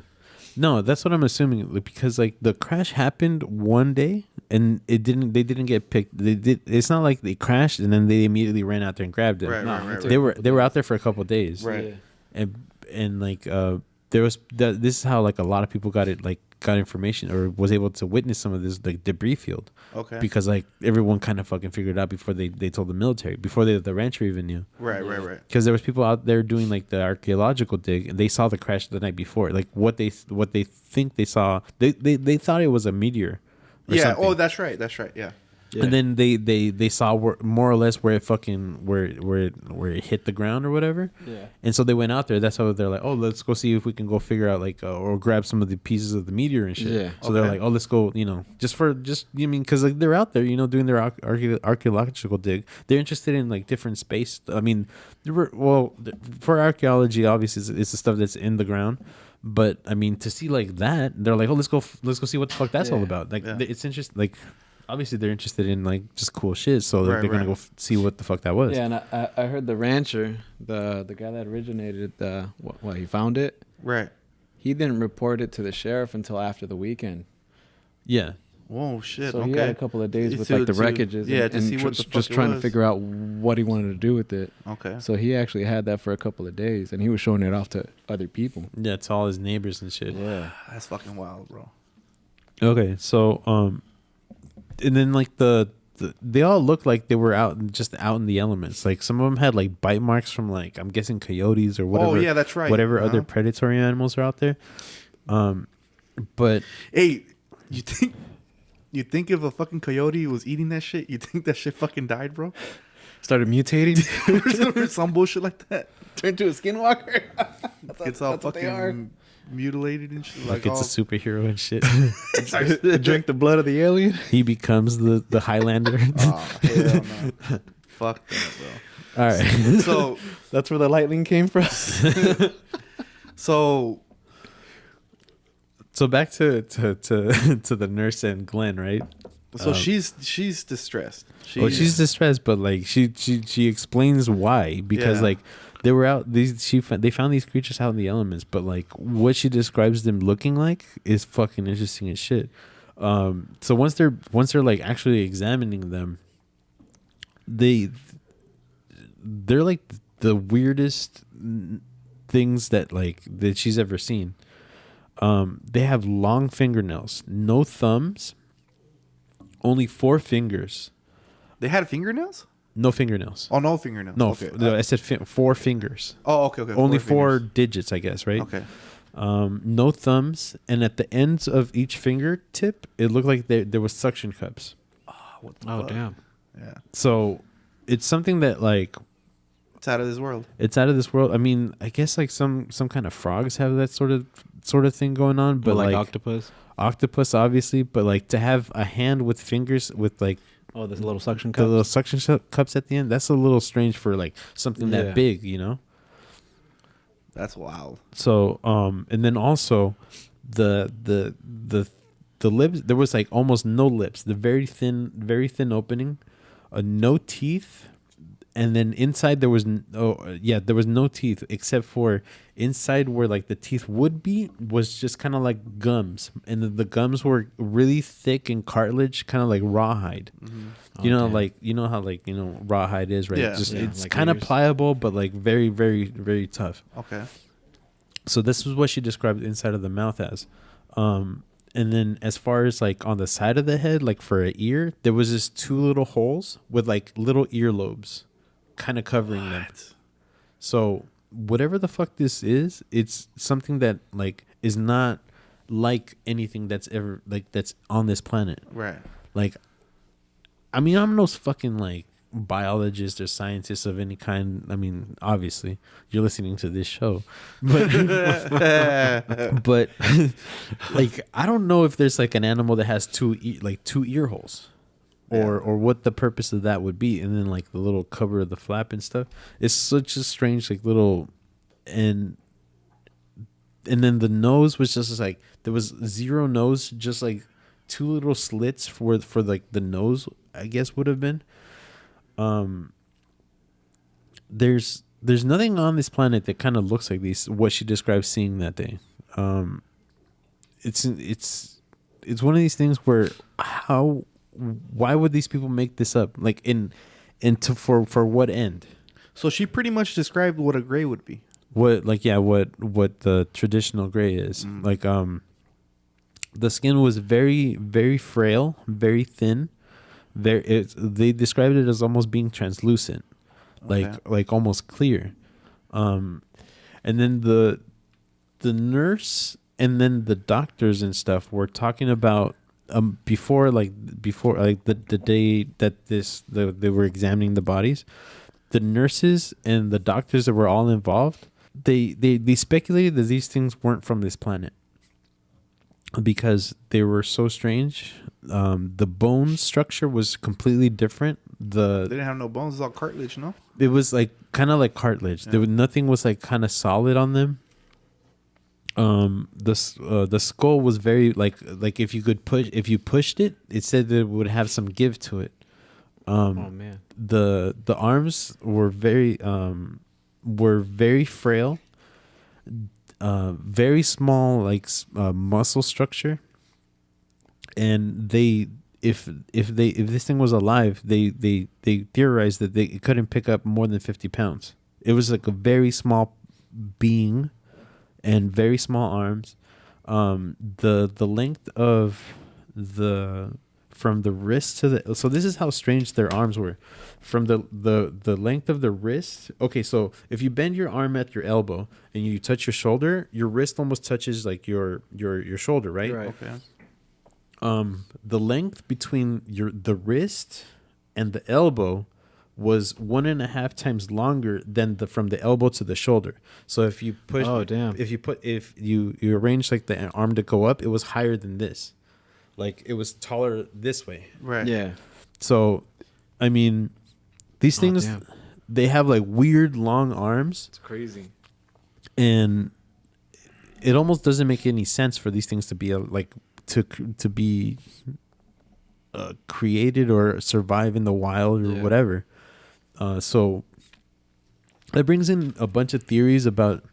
No, that's what I'm assuming because like the crash happened one day and they didn't get picked. It's not like they crashed and then they immediately ran out there and grabbed it. Right, No, right, right, They right. were out there for a couple of days. Right. And like there was this is how like a lot of people got information or was able to witness some of this like debris field. Okay. Because like everyone kind of fucking figured it out before they told the military, before the rancher even knew. Right. Because there was people out there doing like the archaeological dig, and they saw the crash the night before. Like what they think they saw, they thought it was a meteor. Or Yeah. something. Oh, that's right. That's right. Yeah. Yeah. And then they saw more or less where it hit the ground or whatever. Yeah. And so they went out there. That's how they're like, oh, let's go see if we can go figure out like or grab some of the pieces of the meteor and shit. Yeah. So they're Okay. like, oh, let's go. You know, because like they're out there, you know, doing their archaeological dig. They're interested in like different space. I mean, for archaeology, obviously, it's the stuff that's in the ground. But I mean, to see like that, they're like, oh, let's go see what the fuck that's all about. Like, it's interesting. Like, obviously, they're interested in like just cool shit, so they're gonna go see what the fuck that was. Yeah, and I heard the rancher, the guy that originated he found it. Right. He didn't report it to the sheriff until after the weekend. Yeah. Whoa, shit. So okay. he had a couple of days with To- like the to- wreckages. Yeah, and, to see what the fuck just it trying to was. figure out what he wanted to do with it. Okay. So he actually had that for a couple of days, and he was showing it off to other people. Yeah, to all his neighbors and shit. Yeah. That's fucking wild, bro. Okay, so and then like they all looked like they were out in the elements. Like some of them had like bite marks from like I'm guessing coyotes or whatever. Oh, yeah, that's right. Whatever other Uh-huh. predatory animals are out there. But Hey, you think if a fucking coyote was eating that shit, you think that shit fucking died, bro? Started mutating, Or some bullshit like that. turned to a skinwalker. It's all that's what they are. fucking mutilated and shit. like it's a superhero and shit. Drink the blood of the alien. He becomes the Highlander. Oh, hell no. Fuck that, bro. All right. So That's where the lightning came from. so So back to the nurse and Glenn, right? she's distressed. She's distressed, but like she explains why, because Yeah. like they were out they found these creatures out in the elements, but like what she describes them looking like is fucking interesting as shit. So once they're like actually examining them, they're like the weirdest things that she's ever seen. They have long fingernails, no thumbs, only 4 fingers. They had fingernails? No fingernails. Oh, no fingernails. No, Okay. I said 4 fingers. Oh, okay. Only 4 fingers. digits, I guess, right? Okay. No thumbs, and at the ends of each fingertip, it looked like there was suction cups. What the Oh, fuck? damn. Yeah. So it's something that like It's out of this world. it's out of this world. I mean, I guess like some kind of frogs have that sort of thing going on, but But like octopus. obviously, but like to have a hand with fingers with like Oh, there's a little suction the cup. little suction cups at the end, that's a little strange for like something Yeah. that big, you know? That's wild. So and then also the lips, there was like almost no lips, the very thin opening, no teeth, and then inside there was there was no teeth, except for inside where like the teeth would be was just kind of like gums, and the gums were really thick and cartilage, kind of like rawhide. You know, damn. like you know how like rawhide is, right? Yeah. Just Yeah, it's like kind of ears. pliable, but like very very very tough. Okay. So this was what she described the inside of the mouth as. And then as far as like on the side of the head, like for an ear, there was just 2 little holes with like little earlobes kind of covering them. So whatever the fuck this is, it's something that like is not like anything that's ever like that's on this planet. Right. Like, I mean, I'm no fucking like biologist or scientist of any kind. I mean, obviously, you're listening to this show, but but like, I don't know if there's like an animal that has 2 ear holes, or what the purpose of that would be. And then like the little cover of the flap and stuff. It's such a strange like little, and then the nose was just like there was 0 nose, just like 2 little slits for like the nose, I guess would have been. There's nothing on this planet that kind of looks like what she described seeing that day. It's one of these things where why would these people make this up? Like for what end? So she pretty much described what a gray would be. What the traditional gray is. Like the skin was very very frail, very thin. They described it as almost being translucent, like almost clear. And then the nurse and then the doctors and stuff were talking about before the day that they were examining the bodies. The nurses and the doctors that were all involved, they speculated that these things weren't from this planet because they were so strange. The bone structure was completely different. They didn't have no bones. It was all cartilage, no? It was like kind of like cartilage. Yeah. There was nothing was like kind of solid on them. The skull was very like if you pushed it, it said that it would have some give to it. Oh man. The arms were very frail, very small muscle structure, and if this thing was alive, they theorized that it couldn't pick up more than 50 pounds. It was like a very small being and very small arms. The length of from the wrist to the, so this is how strange their arms were. From the length of the wrist. Okay, so if you bend your arm at your elbow and you touch your shoulder, your wrist almost touches like your shoulder, right? Right. Okay. The length between the wrist and the elbow was 1.5 times longer than from the elbow to the shoulder. So if you push, if you arrange like the arm to go up, it was higher than this. Like it was taller this way. Right. Yeah. So, I mean, these things, damn. they have like weird long arms, It's crazy. and it almost doesn't make any sense for these things to be to be created or survive in the wild or whatever. So that brings in a bunch of theories about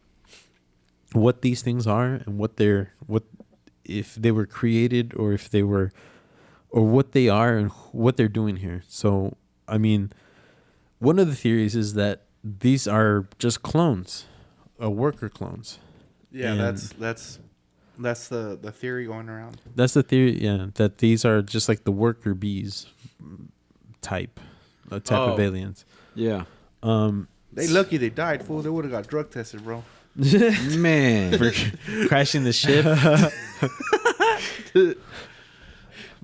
what these things are and what if they were created or if they were, or what they are and what they're doing here. So, I mean, one of the theories is that these are just clones, worker clones. Yeah, And that's the theory going around. that's the theory. Yeah, that these are just like the worker bees type of aliens. Yeah. They lucky they died, fool. They would have got drug tested, bro. Man. For crashing the ship.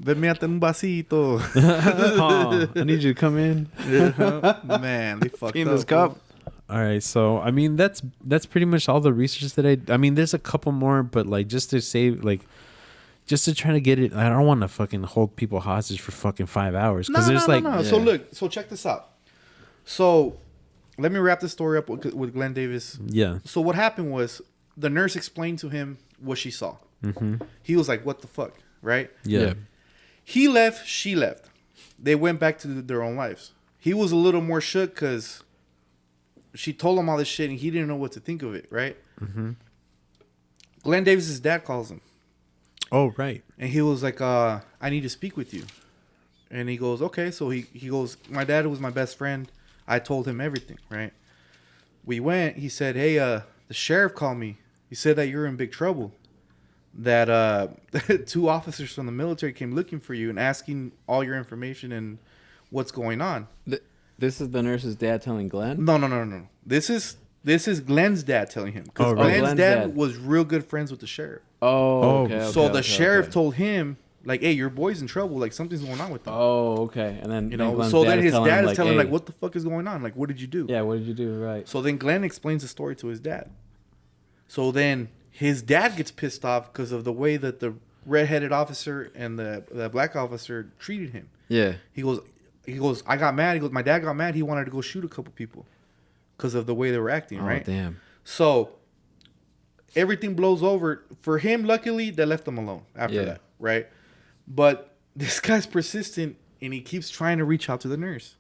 Venme a un vasito. Oh, I need you to come in. Man, they fucked In up. this cup. All right, so I mean that's pretty much all the research that I mean there's a couple more, but like just to save just to try to get it, I don't want to fucking hold people hostage for fucking 5 hours because there's No. Yeah. So look, check this out. So let me wrap this story up with Glenn Davis. Yeah. So what happened was the nurse explained to him what she saw. Mm-hmm. He was like, "What the fuck?" Right? Yeah. He left. She left. They went back to their own lives. He was a little more shook because she told him all this shit and he didn't know what to think of it. Right? Mm-hmm. Glenn Davis's dad calls him. Oh right. And he was like, I need to speak with you. And he goes, okay. So he goes, my dad was my best friend. I told him everything, right? We went. He said, hey, the sheriff called me. He said that you're in big trouble. That 2 officers from the military came looking for you and asking all your information and what's going on. This is the nurse's dad telling Glenn? No. This is Glenn's dad telling him. Because Oh, really? Glenn's Glenn's dad dad. was real good friends with the sheriff. Oh, okay. So okay, the okay, sheriff okay. told him, like, hey, your boy's in trouble. Like, something's going on with him. Oh, okay. And then You know, Glenn's so then his dad is telling him, hey, like, what the fuck is going on? Like, what did you do? Yeah, what did you do? Right. So then Glenn explains the story to his dad. So then his dad gets pissed off because of the way that the redheaded officer and the black officer treated him. Yeah. He goes, I got mad. He goes, my dad got mad. He wanted to go shoot a couple people because of the way they were acting, Oh, right? damn. So everything blows over. For him, luckily, they left him alone after Yeah. that, right? But this guy's persistent, and he keeps trying to reach out to the nurse.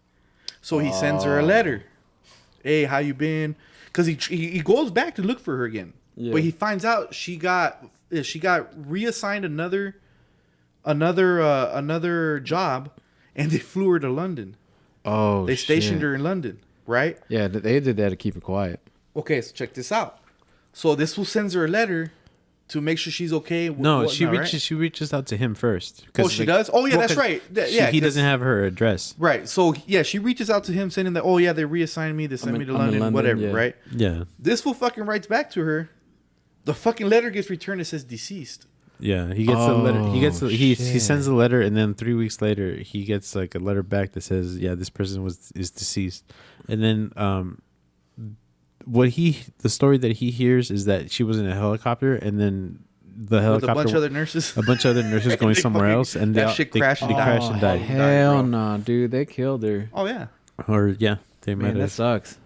So he sends her a letter. Hey, how you been? Because he goes back to look for her again. Yeah. But he finds out she got reassigned another job, and they flew her to London. Oh, They stationed shit. her in London, right? Yeah, they did that to keep it quiet. Okay, so check this out. So this fool sends her a letter to make sure she's okay. No, she whatnot, reaches right? she reaches out to him first. Oh, she does? Oh, yeah, that's right. Yeah, he 'cause- doesn't have her address. Right. So yeah, she reaches out to him saying that, oh yeah, they reassigned me, they sent me to London, whatever, yeah. right? Yeah. This fool fucking writes back to her. The fucking letter gets returned. It says deceased. Yeah, he gets a letter. He shit. sends a letter, and then 3 weeks later, he gets like a letter back that says, "Yeah, this person is deceased." And then, the story that he hears is that she was in a helicopter, and then the With helicopter, a bunch of other nurses. a bunch of other nurses going They somewhere fucking- else, and that they shit they crashed and died. crashed and died. Hell bro. no, dude. They killed her. Oh yeah. Or yeah, they might Man, that have. sucks.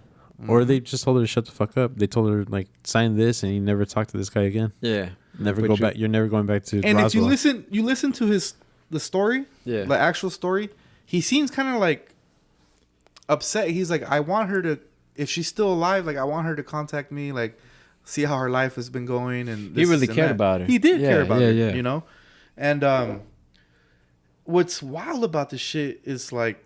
Or they just told her to shut the fuck up. They told her like sign this, and you never talk to this guy again. Yeah. Never But go you- back. You're never going back to And Roswell. if you listen to the story, Yeah. the actual story, he seems kind of like upset. He's like, I want her to, if she's still alive, like I want her to contact me, like see how her life has been going. And He this really and cared that. about her. He did Yeah, care about yeah, her, yeah. you know. And what's wild about this shit is like,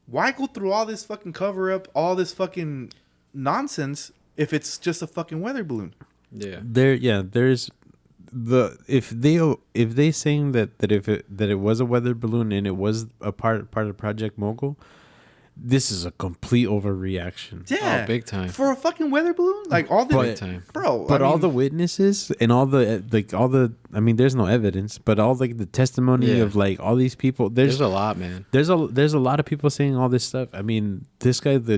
why go through all this fucking cover up, all this fucking nonsense if it's just a fucking weather balloon? Yeah. There's if they saying that it was a weather balloon and it was a part of Project Mogul, this is a complete overreaction. Yeah, Oh, big time. for a fucking weather balloon. Like all the Big time. bro. But I all mean, the witnesses and all the I mean, there's no evidence, but all like the testimony Yeah. of like all these people, There's a lot, man. there's a lot of people saying all this stuff. I mean, this guy, the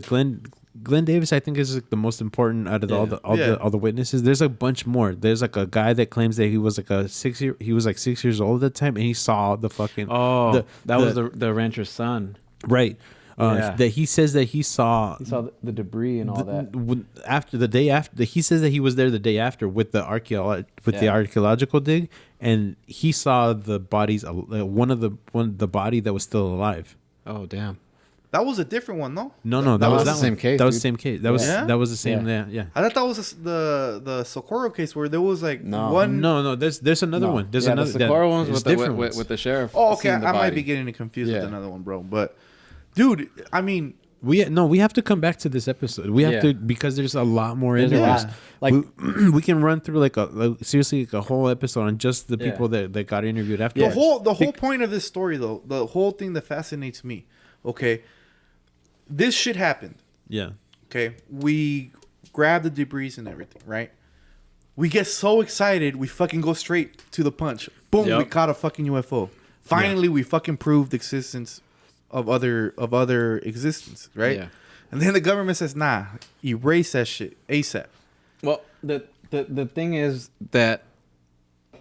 Glenn Davis, I think is like the most important out of Yeah. all the witnesses. There's a bunch more. There's like a guy that claims that he was like 6 years old at the time, and he saw the fucking Oh, the- that was the rancher's son. right. That he says that he saw the debris and all that. After the day after, he says that he was there the day after with the archaeological dig, and he saw the bodies. One of the body that was still alive. Oh damn! That was a different one, no? No, that was the same case. That was the same case. That was the same. Yeah. I thought that was the Socorro case where there was like one. No. There's another one. There's another. The Socorro ones with the sheriff. Oh, okay. I might be getting it confused with another one, bro. But, dude, I mean, we have to come back to this episode. We have to, because there's a lot more in there. Like we can run through seriously a whole episode on just the people that got interviewed after. The whole point of this story, though, the whole thing that fascinates me. Okay, this shit happened. Yeah. Okay, we grab the debris and everything, right? We get so excited, we fucking go straight to the punch. Boom, we caught a fucking UFO. Finally, we fucking proved the existence of other existence, right? Yeah. And then the government says, nah, erase that shit ASAP. Well, the thing is that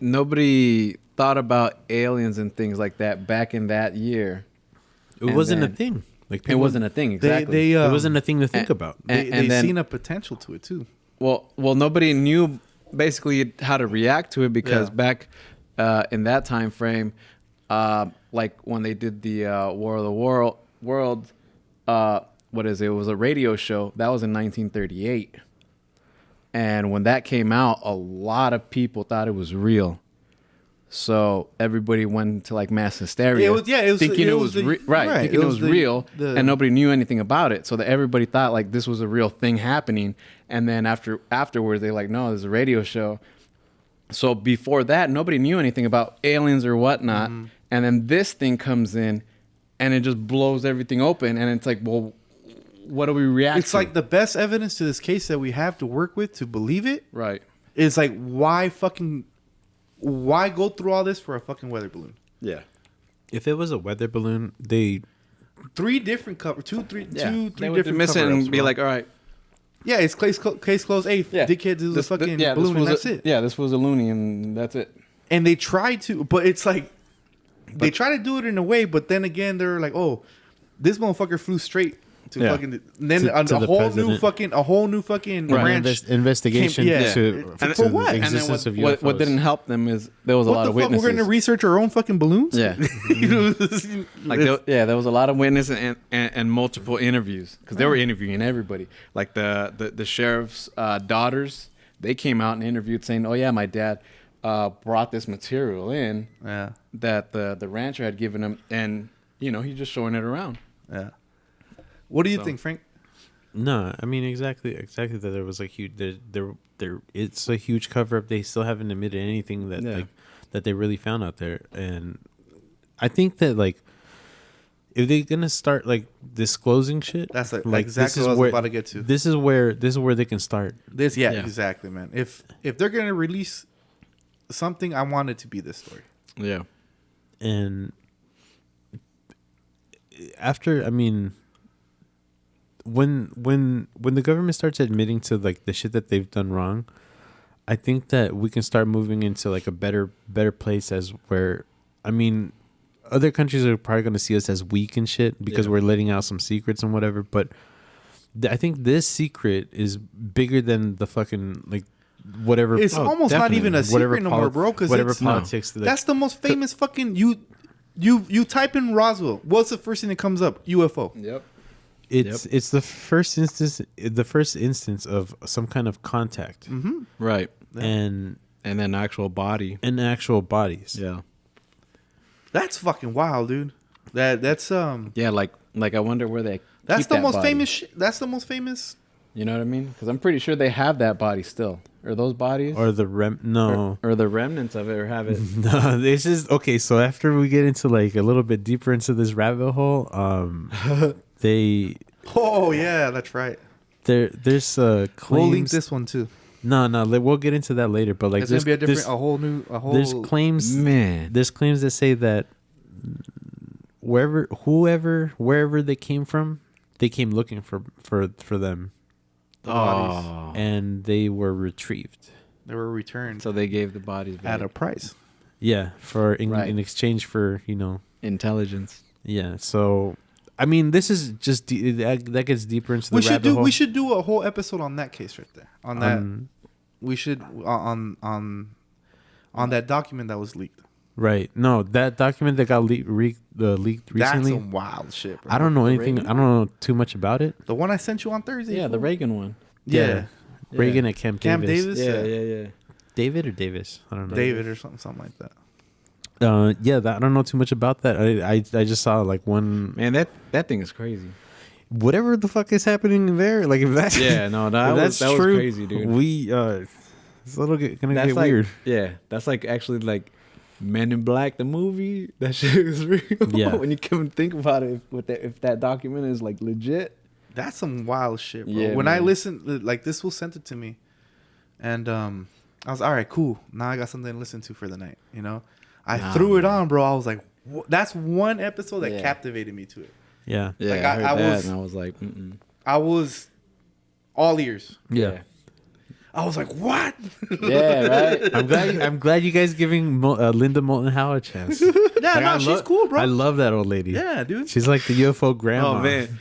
nobody thought about aliens and things like that back in that year. It wasn't a thing. Like it wasn't a thing. Exactly. It wasn't a thing to think about. They seen a potential to it too. Well, nobody knew basically how to react to it because back in that time frame, like when they did the War of the World, what is it? It was a radio show that was in 1938, and when that came out, a lot of people thought it was real. So everybody went into like mass hysteria, thinking it was real, and nobody knew anything about it. So that everybody thought like this was a real thing happening. And then afterwards, they're like, no, there's a radio show. So before that, nobody knew anything about aliens or whatnot. Mm-hmm. And then this thing comes in, and it just blows everything open. And it's like, well, what do we react to? It's like the best evidence to this case that we have to work with to believe it. Right. Is like why go through all this for a fucking weather balloon? Yeah. If it was a weather balloon, three different two, three different miss it and be like, all right. Yeah, it's case closed. Hey, dickhead, this is a fucking balloon, and that's it. Yeah, this was a loony, and that's it. And they try to, but it's like they try to do it in a way, but then again, they're like, oh, this motherfucker flew straight to fucking. And then a whole new fucking branch investigation for what? And then what didn't help them is there was a lot of witnesses. We're going to research our own fucking balloons. Yeah, there was a lot of witnesses and multiple interviews because they were interviewing everybody. Like the sheriff's daughters, they came out and interviewed saying, "Oh yeah, my dad brought this material in that the rancher had given him, and he's just showing it around." Yeah. What do you think, Frank? No, I mean exactly that there was a huge there it's a huge cover up. They still haven't admitted anything that they really found out there, and I think that like if they're gonna start like disclosing shit, that's like exactly what I was about to get to. This is where they can start. Exactly, man. If they're gonna release something, I want it to be this story. Yeah, and after, I mean, when the government starts admitting to like the shit that they've done wrong, I think that we can start moving into like a better place as where, I mean, other countries are probably going to see us as weak and shit because we're letting out some secrets and whatever. But I think this secret is bigger than the fucking like whatever. It's almost not even a secret no more, bro. Because politics. That's the most famous fucking You type in Roswell. What's the first thing that comes up? UFO. Yep. It's the first instance of some kind of contact. Mm-hmm. Right. And an actual body. And actual bodies. Yeah. That's fucking wild, dude. That's Yeah, like I wonder where they. That's keep the that most body. famous. That's the most famous. You know what I mean? Because I'm pretty sure they have that body still. Or those bodies? Or the or the remnants of it, or have it. No, this is okay. So after we get into like a little bit deeper into this rabbit hole, they. Oh yeah, that's right. There's claims. We'll link this one too. No, we'll get into that later. But like, there's gonna be a whole. There's claims, man. There's claims that say that wherever they came from, they came looking for them. Bodies. And they were retrieved. They were returned. So they gave the bodies back. At a price. Yeah, in exchange for intelligence. Yeah, so I mean, this is just that gets deeper into the rabbit hole. We should do a whole episode on that case right there. On that, we should on that document that was leaked. Right. No, that document that got leaked recently. That's some wild shit, bro. I don't know anything. I don't know too much about it. The one I sent you on Thursday. Yeah, the Reagan one. Yeah. Reagan at Camp Davis. Yeah. David or Davis? I don't know. David or something like that. I don't know too much about that. I just saw like one. Man, that thing is crazy. Whatever the fuck is happening there, like if that's that was true, crazy, dude. It's a little gonna get like, weird. Yeah, that's like actually like Men in Black, the movie. That shit is real. Yeah. When you come and think about it, if that document is like legit, that's some wild shit, bro. Yeah, when man. I listened, like this was sent it to me, and I was all right, cool. Now I got something to listen to for the night. You know, I threw it on, bro. I was like, that's one episode that captivated me to it. Yeah. yeah. Like, I heard I that was- and I was like, mm-mm. I was all ears. Yeah. I was like, what? Yeah, right. I'm glad you guys giving Linda Moulton Howe a chance. Yeah, she's cool, bro. I love that old lady. Yeah, dude. She's like the UFO grandma. Oh man,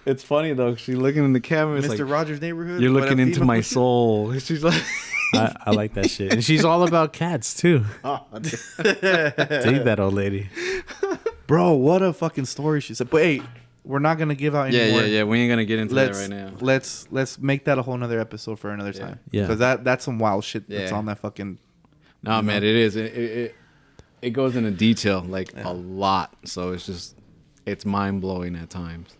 it's funny though. She's looking in the camera. It's Mr. like, Rogers' Neighborhood. you're What looking a into female- my soul. She's like, I like that shit. And she's all about cats too. Dig that old lady. Bro, what a fucking story she said. But hey, we're not gonna give out any more. yeah. We ain't gonna get into that Let's right now. let's make that a whole nother episode for another time. Yeah. Because that's some wild shit that's Yeah. on that fucking. No, man, it is. It goes into detail like a lot. So it's mind blowing at times.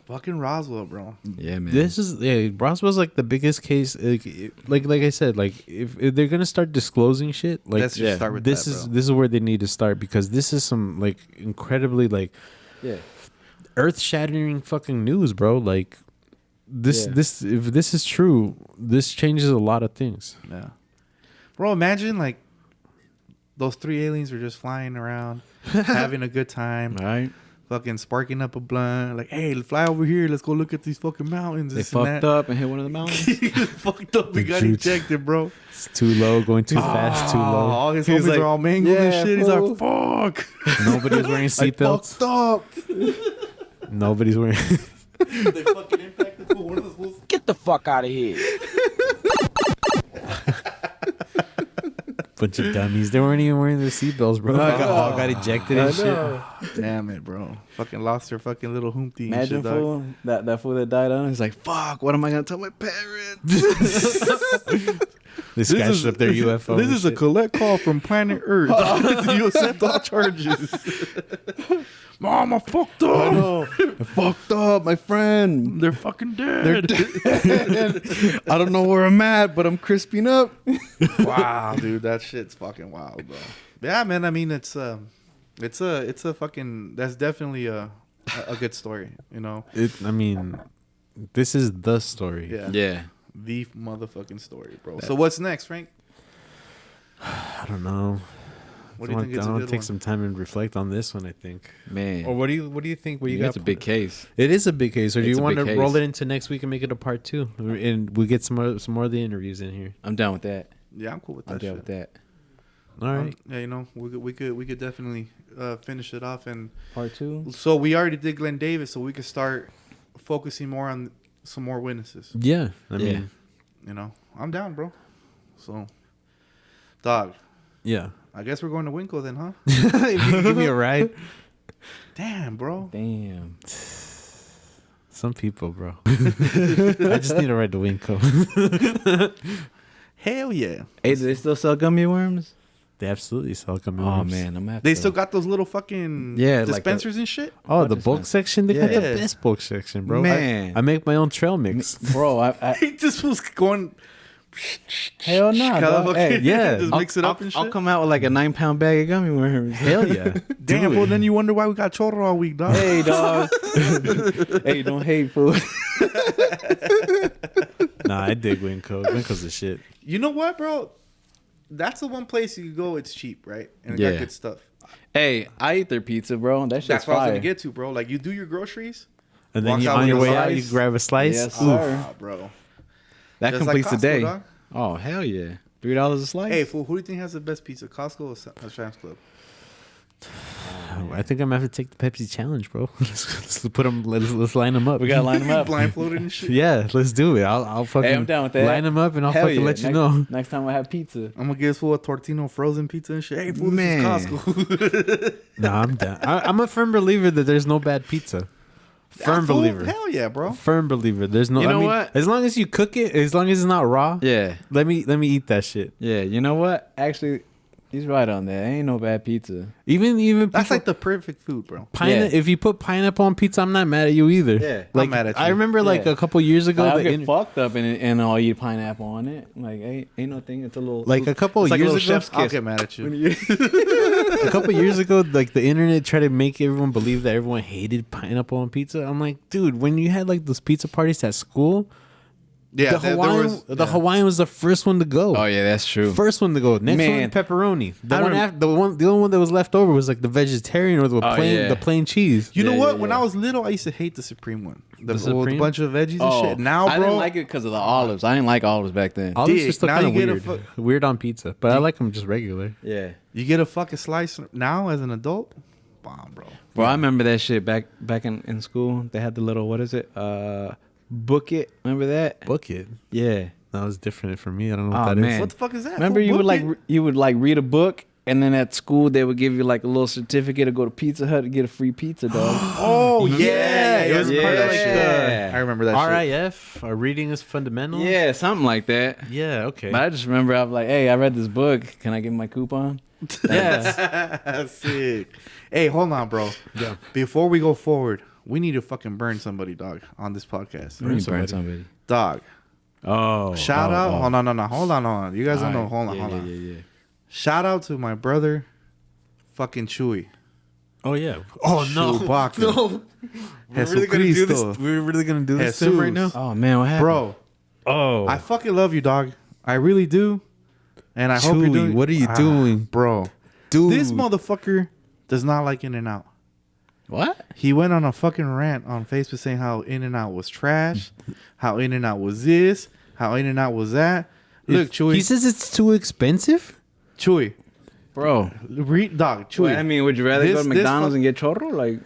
Fucking Roswell, bro. Yeah, man. This is Roswell's like the biggest case. Like I said, like if they're gonna start disclosing shit, like Let's just start with this that, is bro. this is where they need to start because this is some like incredibly like yeah. earth-shattering fucking news, bro. Like this Yeah. this if this is true, this changes a lot of things. Yeah. Bro, imagine like those three aliens were just flying around, having a good time, All right. fucking sparking up a blunt. Like, hey, fly over here. Let's go look at these fucking mountains. They this and fucked that. up and hit one of the mountains. Fucked up. We The got juice. ejected, bro. It's too low, going too fast, too low. All his He's homies like, are all mangled and yeah, shit. He's fool. like, fuck. Nobody's wearing I seatbelts. fucked up. Nobody's wearing. They fucking impacted for one of those fools. Get the fuck out of here. Bunch of dummies. They weren't even wearing their seatbelts, bro. All got ejected and shit. Damn it, bro. Fucking lost their fucking little humpty and Imagine shit, dog. fool that fool that died on. He's like, fuck. What am I gonna tell my parents? They scratched up their UFO. This and is a shit. collect call from Planet Earth. You accept all charges. Mom, I fucked up. I fucked up, my friend. They're fucking dead. They're dead. I don't know where I'm at, but I'm crisping up. Wow, dude, that shit's fucking wild, bro. Yeah, man. I mean, it's a fucking. That's definitely a good story. You know. I mean, this is the story. Yeah. Yeah. The motherfucking story, bro. So what's next, Frank? I don't know. What do you think is a I'll good take one? some time and reflect on this one. I think. Man. Or what do you think? What you Yeah, got? it's a big case. It is a big case. Or do It's you a want to big roll case. it into next week and make it a part 2, and we get some more of the interviews in here? I'm down with that. Yeah, I'm cool with that. I'm down shit. with that. All right. Yeah, you know, we could definitely finish it off, and Part 2. so we already did Glenn Davis, so we could start focusing more on some more witnesses. Yeah. I Yeah. mean, You know, I'm down, bro. So, dog, yeah. I guess we're going to Winco then, huh? If you can give me a ride. Damn, bro. Damn. Some people, bro. I just need a ride to Winco. Hell yeah. Hey, do they still sell gummy worms? They absolutely sell gummy Oh worms. man, I'm at. They still got those little fucking Yeah, like dispensers and shit. Oh, the Just bulk nice. section. They got the Yeah. best bulk section, bro. Man. I make my own trail mix. bro. I He just was going. hell no. Kinda dog. fucking- Hey, yeah. just mix it up and shit. I'll come out with like a 9-pound bag of gummy worms. Hell yeah. Damn, Do well it. then you wonder why we got chorro all week, dog. Hey, dog. Hey, don't hate food. Nah, I dig Winco. Winco's the shit. You know what, bro? That's the one place you can go. It's cheap, right? And it Yeah. got good stuff. Hey, I eat their pizza, bro. That shit's That's what I was fire. gonna get to, bro. Like you do your groceries, And then Walk you, out on with your a way out, slice. you grab a slice. Yes, Ooh. sir. bro. That Just completes like the Costco, day. dog. Oh hell yeah, $3 a slice. Hey, fool, who do you think has the best pizza, Costco or Sam's Club? I think I'm gonna have to take the Pepsi challenge, bro. let's put them. Let's line them up. We gotta line them up. Blindfolded and shit. Yeah, let's do it. I'll fucking Hey, I'm down with that. line them up and I'll Hell fucking yeah. let you know. Next time I have pizza. I'm gonna give this fool a Tortino frozen pizza and shit. Hey, fool, Man. this is Costco. No, I'm down. I'm a firm believer that there's no bad pizza. Firm Fool, believer. Hell yeah, bro. Firm believer. There's no. You know I mean, what? As long as you cook it, as long as it's not raw. Yeah. Let me eat that shit. Yeah. You know what? Actually, he's right on that. Ain't no bad pizza. Even That's people- like the perfect food, bro. Yeah. If you put pineapple on pizza, I'm not mad at you either. Yeah. like, I'm mad at I you. remember like Yeah. a couple years ago, I'll the get inter- fucked up and I'll eat pineapple on it. Like ain't no thing. It's a little like a couple it's like a years little ago. chef's I'll kiss. get mad at you. A couple years ago, like the internet tried to make everyone believe that everyone hated pineapple on pizza. I'm like, dude, when you had like those pizza parties at school, Yeah, the Hawaiian was the first one to go. Oh yeah, that's true. First one to go. Next Man. one, pepperoni. The I one rem- after the only one that was left over was like the vegetarian or the Oh, plain yeah. the plain cheese. You know Yeah, what? yeah, When yeah. I was little, I used to hate the Supreme one. The Supreme? bunch of veggies and Oh, shit. Now, bro, I didn't like it because of the olives. I didn't like olives back then. Olives Dick, are still now kind of you get a weird. Weird on pizza, but I like them just regular. Yeah. you get a fucking slice now as an adult. Bomb, bro. Bro, I remember that shit back in school. They had the little what is it? Book it. Remember that? Book it. Yeah. That was different for me. I don't know Oh, what that is. man. What the fuck is that? Remember Fool? you would Book like it? read a book and then at school they would give you like a little certificate to go to Pizza Hut to get a free pizza, dog. Oh yeah, it was part of like Yeah. I remember that. shit. RIF, reading is fundamental. Yeah, something like that. Yeah. Okay. But I just remember I was like, hey, I read this book. Can I get my coupon? Yeah. Sick. Hey, hold on, bro. Yeah. Before we go forward, we need to fucking burn somebody, dog, on this podcast. Burn somebody. somebody. Dog. Oh. Shout out. Oh. Hold on, no. Hold on. You guys don't know. Hold on, yeah, hold on. Yeah. Shout out to my brother, fucking Chewy. Oh yeah. Oh no. Chewbacca. No. We're really gonna do this. Jesucristo. We're really gonna do this to him right now. Jesus. Oh man, what happened? Bro, Oh. I fucking love you, dog. I really do. And I hope you're Chewy, doing. what are you doing? Bro? Dude. This motherfucker does not like In-N-Out. What? He went on a fucking rant on Facebook saying how In-N-Out was trash, how In-N-Out was this, how In-N-Out was that. Look, Chewy. He says it's too expensive. Chewy. Bro. Dog, Chewy. Well, I mean, would you rather go This- to this McDonald's fuck- and get chorro? Like,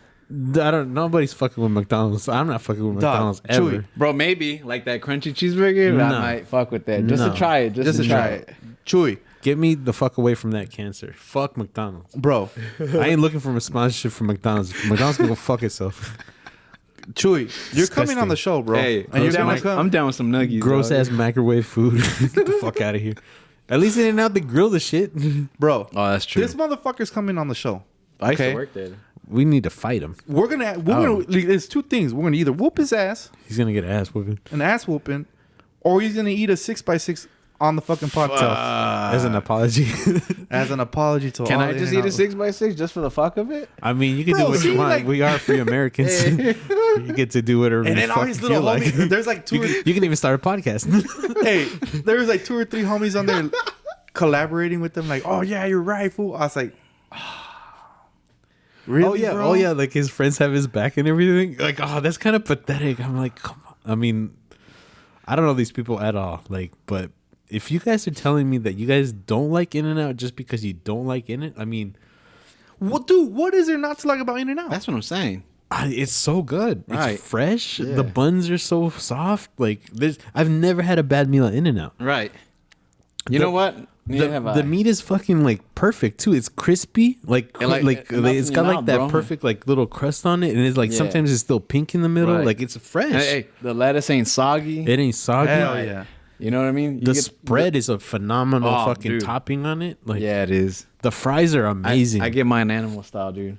I don't. Nobody's fucking with McDonald's. I'm not fucking with Dog, McDonald's Chewy. ever. bro, maybe like that crunchy cheeseburger. No. I might fuck with that just No. to try it. Just Just to try it. Chewy. Get me the fuck away from that cancer. Fuck McDonald's. Bro, I ain't looking for a sponsorship from McDonald's. McDonald's can go fuck itself. Chewy, you're coming on Disgusting. the show, bro. Hey, and you're gonna I'm come. down with some nuggies. Gross dog. ass microwave food. Get the fuck out of here. At least they didn't have to grill the shit. Bro, Oh, that's true. this motherfucker's coming on the show. I used okay. to work there. We need to fight him. We're gonna. There's two things. We're gonna either whoop his ass, He's gonna get ass whooping an ass whooping, or he's gonna eat a 6x6 on the fucking podcast as an apology. as an apology to Can all I just eat a In-N-Out. 6x6 just for the fuck of it? I mean, you can Bro, do what see, you want. like- We are free Americans. You get to do whatever And you then all fucking his little feel like. homies. There's like two. You can even start a podcast. Hey, there was like 2 or 3 homies on there collaborating with them. Like, oh yeah, you're right, fool. I was like, really? Oh yeah, bro? oh yeah. Like his friends have his back and everything. Like, oh, that's kind of pathetic. I'm like, come on. I mean, I don't know these people at all. Like, but if you guys are telling me that you guys don't like In-N-Out just because you don't like In-N, I mean, What, dude? What is there not to like about In-N-Out? That's what I'm saying. it's so good. Right. It's fresh. Yeah. The buns are so soft. Like, I've never had a bad meal at In-N-Out. Right. You know what? Neither have I. The meat is fucking like perfect too. It's crispy, like And, like, it melts it's in got your like mouth, that bro. perfect like little crust on it, and it's like Yeah. sometimes it's still pink in the middle. Right. Like it's fresh. Hey, the lettuce ain't soggy. It ain't soggy. Hell yeah. You know what I mean? You The get- spread is a phenomenal Oh, fucking dude. topping on it. Like Yeah, it is. the fries are amazing. I get mine animal style, dude.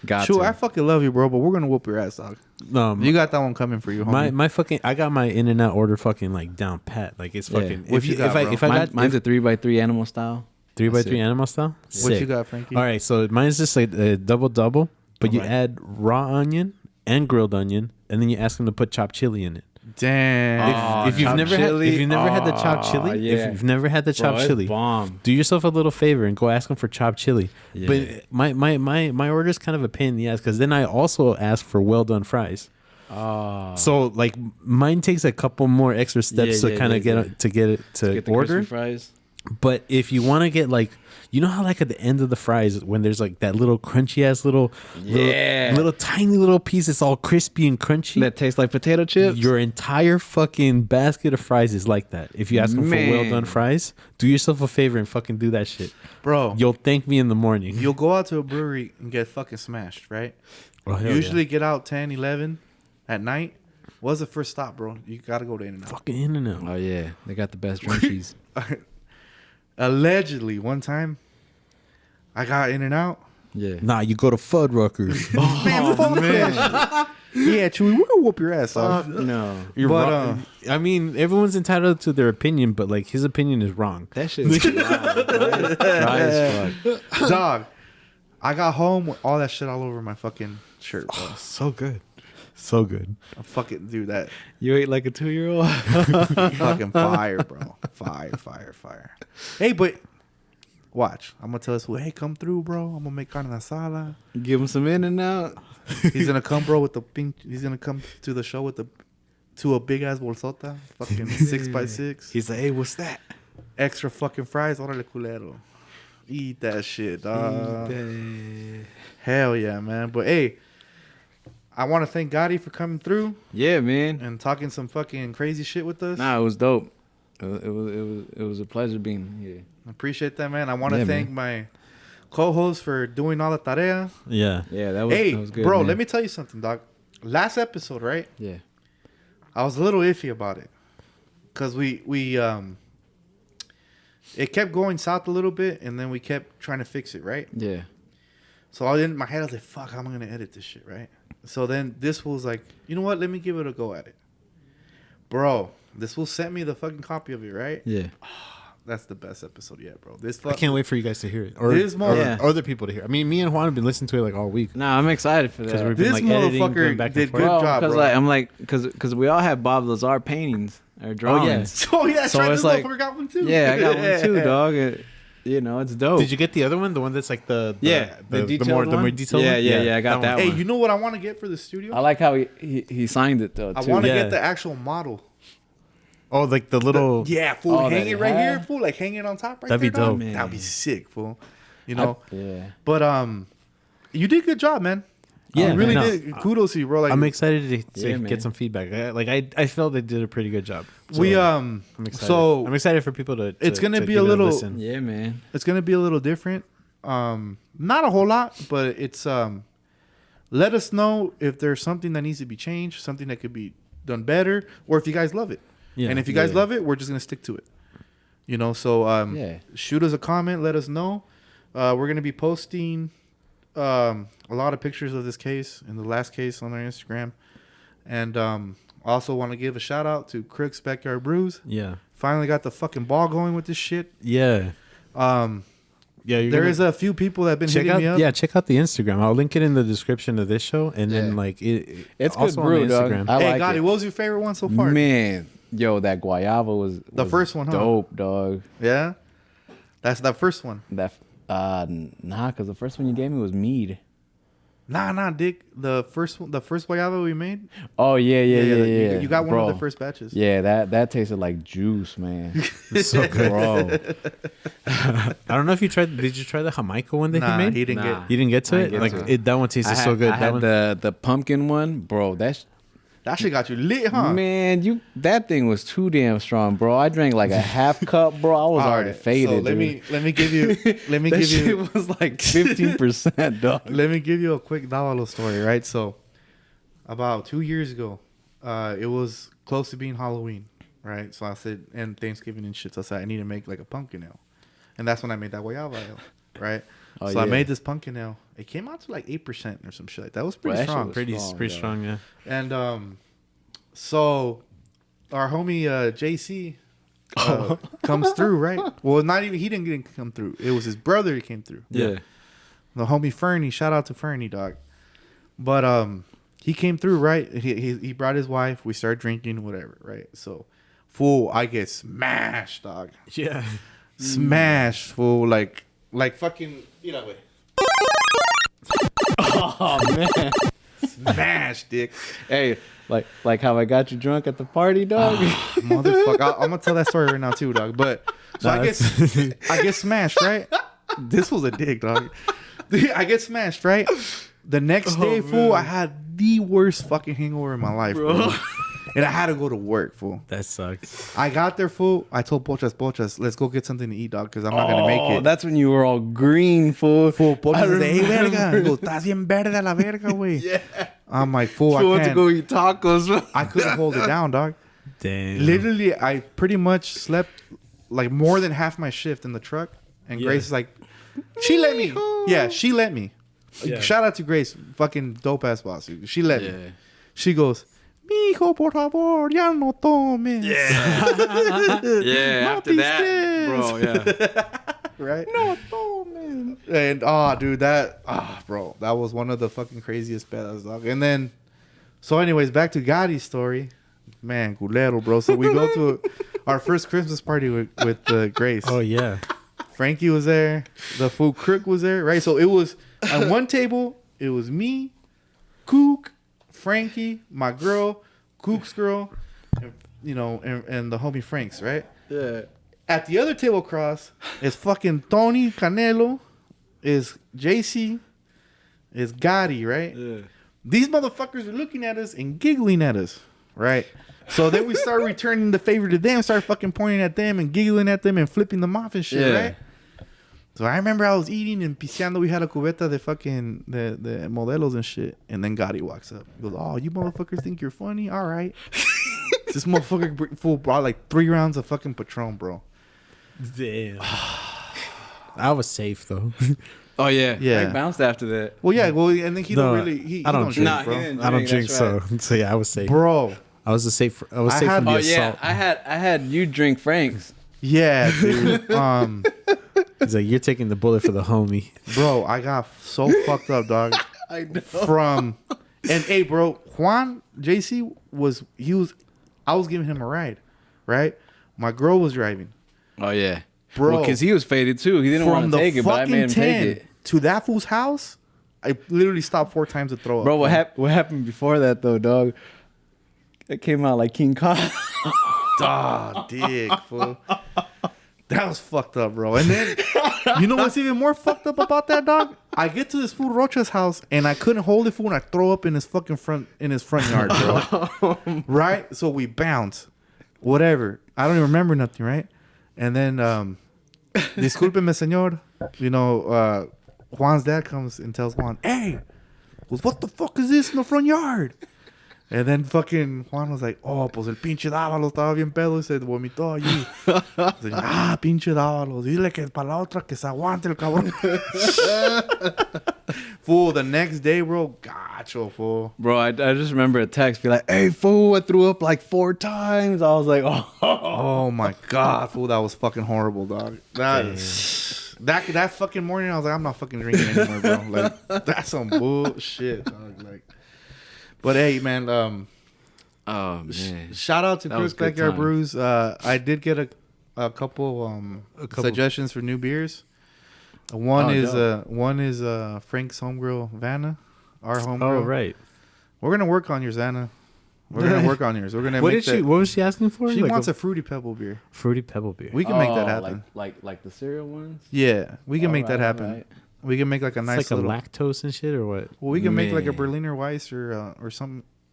Got Sure, to. I fucking love you, bro, but we're gonna whoop your ass, dog. You got that one coming for you, homie. my fucking I got my In-N-Out order fucking like down pat. Like it's Yeah. fucking. What you got, bro? if I got Mine's a 3x3 animal style. 3x3 animal style. What Sick. you got, Frankie? All right, so mine's just like a double, but you Alright. add raw onion and grilled onion, and then you ask them to put chopped chili in it. Damn. If you've chopped never chili? had, if you've never had the chopped Oh, chili, yeah. if you've never had the chopped chili, bomb. do yourself a little favor and go ask them for chopped chili. Yeah. But my order is kind of a pain in the ass because then I also ask for well done fries. Oh. So like mine takes a couple more extra steps Yeah, to yeah, kind yeah, of get yeah. it to Get the order. crispy fries. But if you want to get like, you know how like at the end of the fries when there's like that little crunchy ass little tiny little piece, it's all crispy and crunchy. That tastes like potato chips. Your entire fucking basket of fries is like that. If you ask them for well done fries, do yourself a favor and fucking do that shit, bro. You'll thank me in the morning. You'll go out to a brewery and get fucking smashed, right? Oh, Usually get out 10, 11 at night. What's the first stop, bro? You gotta go to In-N-Out. Fucking In-N-Out. Oh yeah, they got the best drinkies. Allegedly, one time, I got In-N-Out. Yeah. Nah, you go to Fuddruckers. Man. Yeah, Chewy, we're gonna whoop your ass off. No. You're But, wrong. I mean, everyone's entitled to their opinion, but like his opinion is wrong. That shit's dry as fuck. Dog, I got home with all that shit all over my fucking shirt, bro. So good. So good. I fucking do that. You ate like a 2-year-old. Fucking fire, bro. Fire. Hey, but watch. I'm gonna tell this fool, hey, come through, bro. I'm gonna make carne asada. Give him some In-N-Out. He's gonna come, bro, with the pink. He's gonna come to the show with a big ass bolsota, fucking 6x6. He's like, hey, what's that? Extra fucking fries. Órale, culero. Eat that shit, dog. Hell yeah, man. But hey, I want to thank Gaddy for coming through. Yeah, man. And talking some fucking crazy shit with us. Nah, it was dope. It was a pleasure being here. I appreciate that, man. I want to thank my co-host for doing all the tarea. Yeah. Yeah, that was good. Bro, man. let me tell you something, dog. Last episode, right? Yeah. I was a little iffy about it. Because it kept going south a little bit, and then we kept trying to fix it, right? Yeah. So in my head, I was like, fuck, how am I going to edit this shit, right? So then this was like, you know what? Let me give it a go at it. Bro, this will send me the fucking copy of it, right? Yeah. That's the best episode yet, bro. I can't wait for you guys to hear it. Or, This or other people to hear it. I mean, me and Juan have been listening to it like all week. Nah, I'm excited for that. We've been, This like, editing, motherfucker going back and did forth. good job, Because bro. I'm like, because we all have Bob Lazar paintings or drawings. Oh, yeah, that's So right. it's This like- motherfucker got one, too. Yeah, I got one too, dog. It's dope. Did you get the other one? The one that's like the detailed more one? detailed Yeah, one? yeah, I got that Hey, one. you know what I want to get for the studio? I like how he signed it though. I Too. want to Yeah. get the actual model. Oh, like the little... Yeah, fool. Oh, hang that it right hat? here, fool. Like hang it on top right That'd be there, dog. dope. Man. That'd be sick, fool. You know? Yeah. But you did a good job, man. Yeah, you really no. did. Kudos to you, bro. Like I'm excited to Yeah, man. get some feedback. I felt they did a pretty good job. So we I'm excited. so I'm excited for people to it's gonna to be give a it little- listen. Yeah, man. it's gonna be a little different. Not a whole lot, but it's let us know if there's something that needs to be changed, something that could be done better, or if you guys love it. Yeah. And if you guys love it, we're just gonna stick to it. You know, so shoot us a comment, let us know. We're gonna be posting a lot of pictures of this case and the last case on our Instagram. And also want to give a shout out to Crook's Backyard Brews. Yeah. Finally got the fucking ball going with this shit. Yeah. Yeah. There is a few people that have been check hitting out. me up. Yeah, check out the Instagram. I'll link it in the description of this show, and then Yeah. like It's good also brew, on the dog. Instagram. I Hey, like Gotti, it. what was your favorite one so far? Man, yo, that guayaba was The first one, huh? dope, dog. Yeah? That's that first one. That nah, because the first one you gave me was mead. Nah, Dick. The first guayaba we made. Oh yeah. You got one Bro. of the first batches. Yeah, that tasted like juice, man. It's so good. Bro. I don't know if you tried. Did you try the Jamaica one that Nah, he made? he didn't Nah. get. You didn't get to I it. didn't get Like to that one tasted so good. I That had one. the pumpkin one, bro. That shit got you lit, huh? Man, that thing was too damn strong, bro. I drank like a half cup, bro. I was All already right, faded. So let me give you that shit was like 15%, dog. let me give you a quick Davalo story, right? So about 2 years ago, it was close to being Halloween, right? So I said, and Thanksgiving and shit. So I said I need to make like a pumpkin ale, and that's when I made that guayaba ale, right? Oh, so I yeah. made this pumpkin ale. It came out to like 8% or some shit like that. It was pretty Well, that shit strong. was Pretty strong, pretty yeah. strong. Yeah. And so our homie JC comes through, right? Well, not even he didn't come through. It was his brother who came through. Yeah. The homie Fernie, shout out to Fernie, dog. But he came through, right? He brought his wife. We started drinking, whatever, right? So, fool, I get smashed, dog. Yeah. Smashed, fool, like fucking, you know. Oh man. Smashed, dick. Hey, like how I got you drunk at the party, dog. Motherfucker. I'm gonna tell that story right now too, dog. But So I get smashed, right? This was a dig, dog. I get smashed, right? The next day, fool, I had the worst fucking hangover in my life, bro. And I had to go to work, fool. That sucks. I got there, fool. I told Pochas, let's go get something to eat, dog, because I'm not going to make it. That's when you were all green, fool. Pochas said, hey, verga. He goes, estás bien verde a la verga, güey. Yeah. I'm like, fool, I want can't. to go eat tacos, bro. I couldn't hold it down, dog. Damn. Literally, I pretty much slept like more than half my shift in the truck. And Grace is like, she let me. Yeah, she let me. Yeah. Shout out to Grace, fucking dope ass boss. She let me. She goes, mijo, por favor, ya no tomes. Yeah, after that, bro, yeah. Right? No tomes. And, dude, bro, that was one of the fucking craziest battles, dog. And then, so anyways, back to Gaddy's story. Man, culero, bro. So we go to our first Christmas party with Grace. Oh, yeah. Frankie was there. The food crook was there, right? So it was on one table. It was me, Kook, Frankie, my girl, Kook's girl, and, and the homie Frank's, right? Yeah. At the other table across is fucking Tony Canelo, is JC, is Gaddy, right? Yeah. These motherfuckers are looking at us and giggling at us, right? So then we start returning the favor to them, start fucking pointing at them and giggling at them and flipping them off and shit, right? So I remember I was eating and piseando. We had a cubeta de fucking the modelos and shit. And then Gaddy walks up. He goes, oh, you motherfuckers think you're funny? All right. This motherfucker full brought like 3 rounds of fucking Patron, bro. Damn. I was safe, though. Oh, yeah. Yeah. I bounced after that. Well, yeah. Well, and then he don't really. I don't drink, Nah, bro. he didn't I don't drink, drink, that's right. so yeah, I was safe. Bro. I was safe from the Oh, assault. yeah. I had you drink Frank's. Yeah, dude. He's like, you're taking the bullet for the homie. Bro, I got so fucked up, dog. I know. And hey, bro, Juan JC I was giving him a ride, right? My girl was driving, Oh, yeah. bro. Because he was faded, too. He didn't want to take it, but I made him take it. to that fool's house. I literally stopped 4 times to throw up. Bro, what happened before that, though, dog? It came out like King Kong. Dick, fool. That was fucked up, bro. And then, you know what's even more fucked up about that, dog? I get to this fool Rocha's house and I couldn't hold it, fool, and I throw up in his fucking front yard, bro. Right? So we bounce. Whatever. I don't even remember nothing, right? And then, discúlpeme, señor. Juan's dad comes and tells Juan, hey, what the fuck is this in the front yard? And then fucking Juan was like, oh, pues el pinche Dávalo estaba bien pedo y se vomitó allí. Pinche Dávalo, dile que para la otra que se aguante el cabrón. Fool, the next day, bro, gacho, fool. Bro, I just remember a text be like, hey, fool, I threw up like 4 times. I was like, Oh my God, fool, that was fucking horrible, dog. That fucking morning, I was like, I'm not fucking drinking anymore, bro. Like, that's some bullshit, dog. Like, but hey, man, oh, man. Shout out to Chris Backyard Brews. I did get a couple suggestions for new beers. One is Frank's Homegirl Vanna, our homegirl. Oh, right. We're gonna work on yours, Anna. We're gonna work on yours. We're gonna. What was she asking for? She wants a fruity pebble beer. Fruity pebble beer. We can make that happen. Like the cereal ones? Yeah, we can make that happen. Right. We can make like a nice like little lactose and shit, or what? Well, we can make like a Berliner Weiss or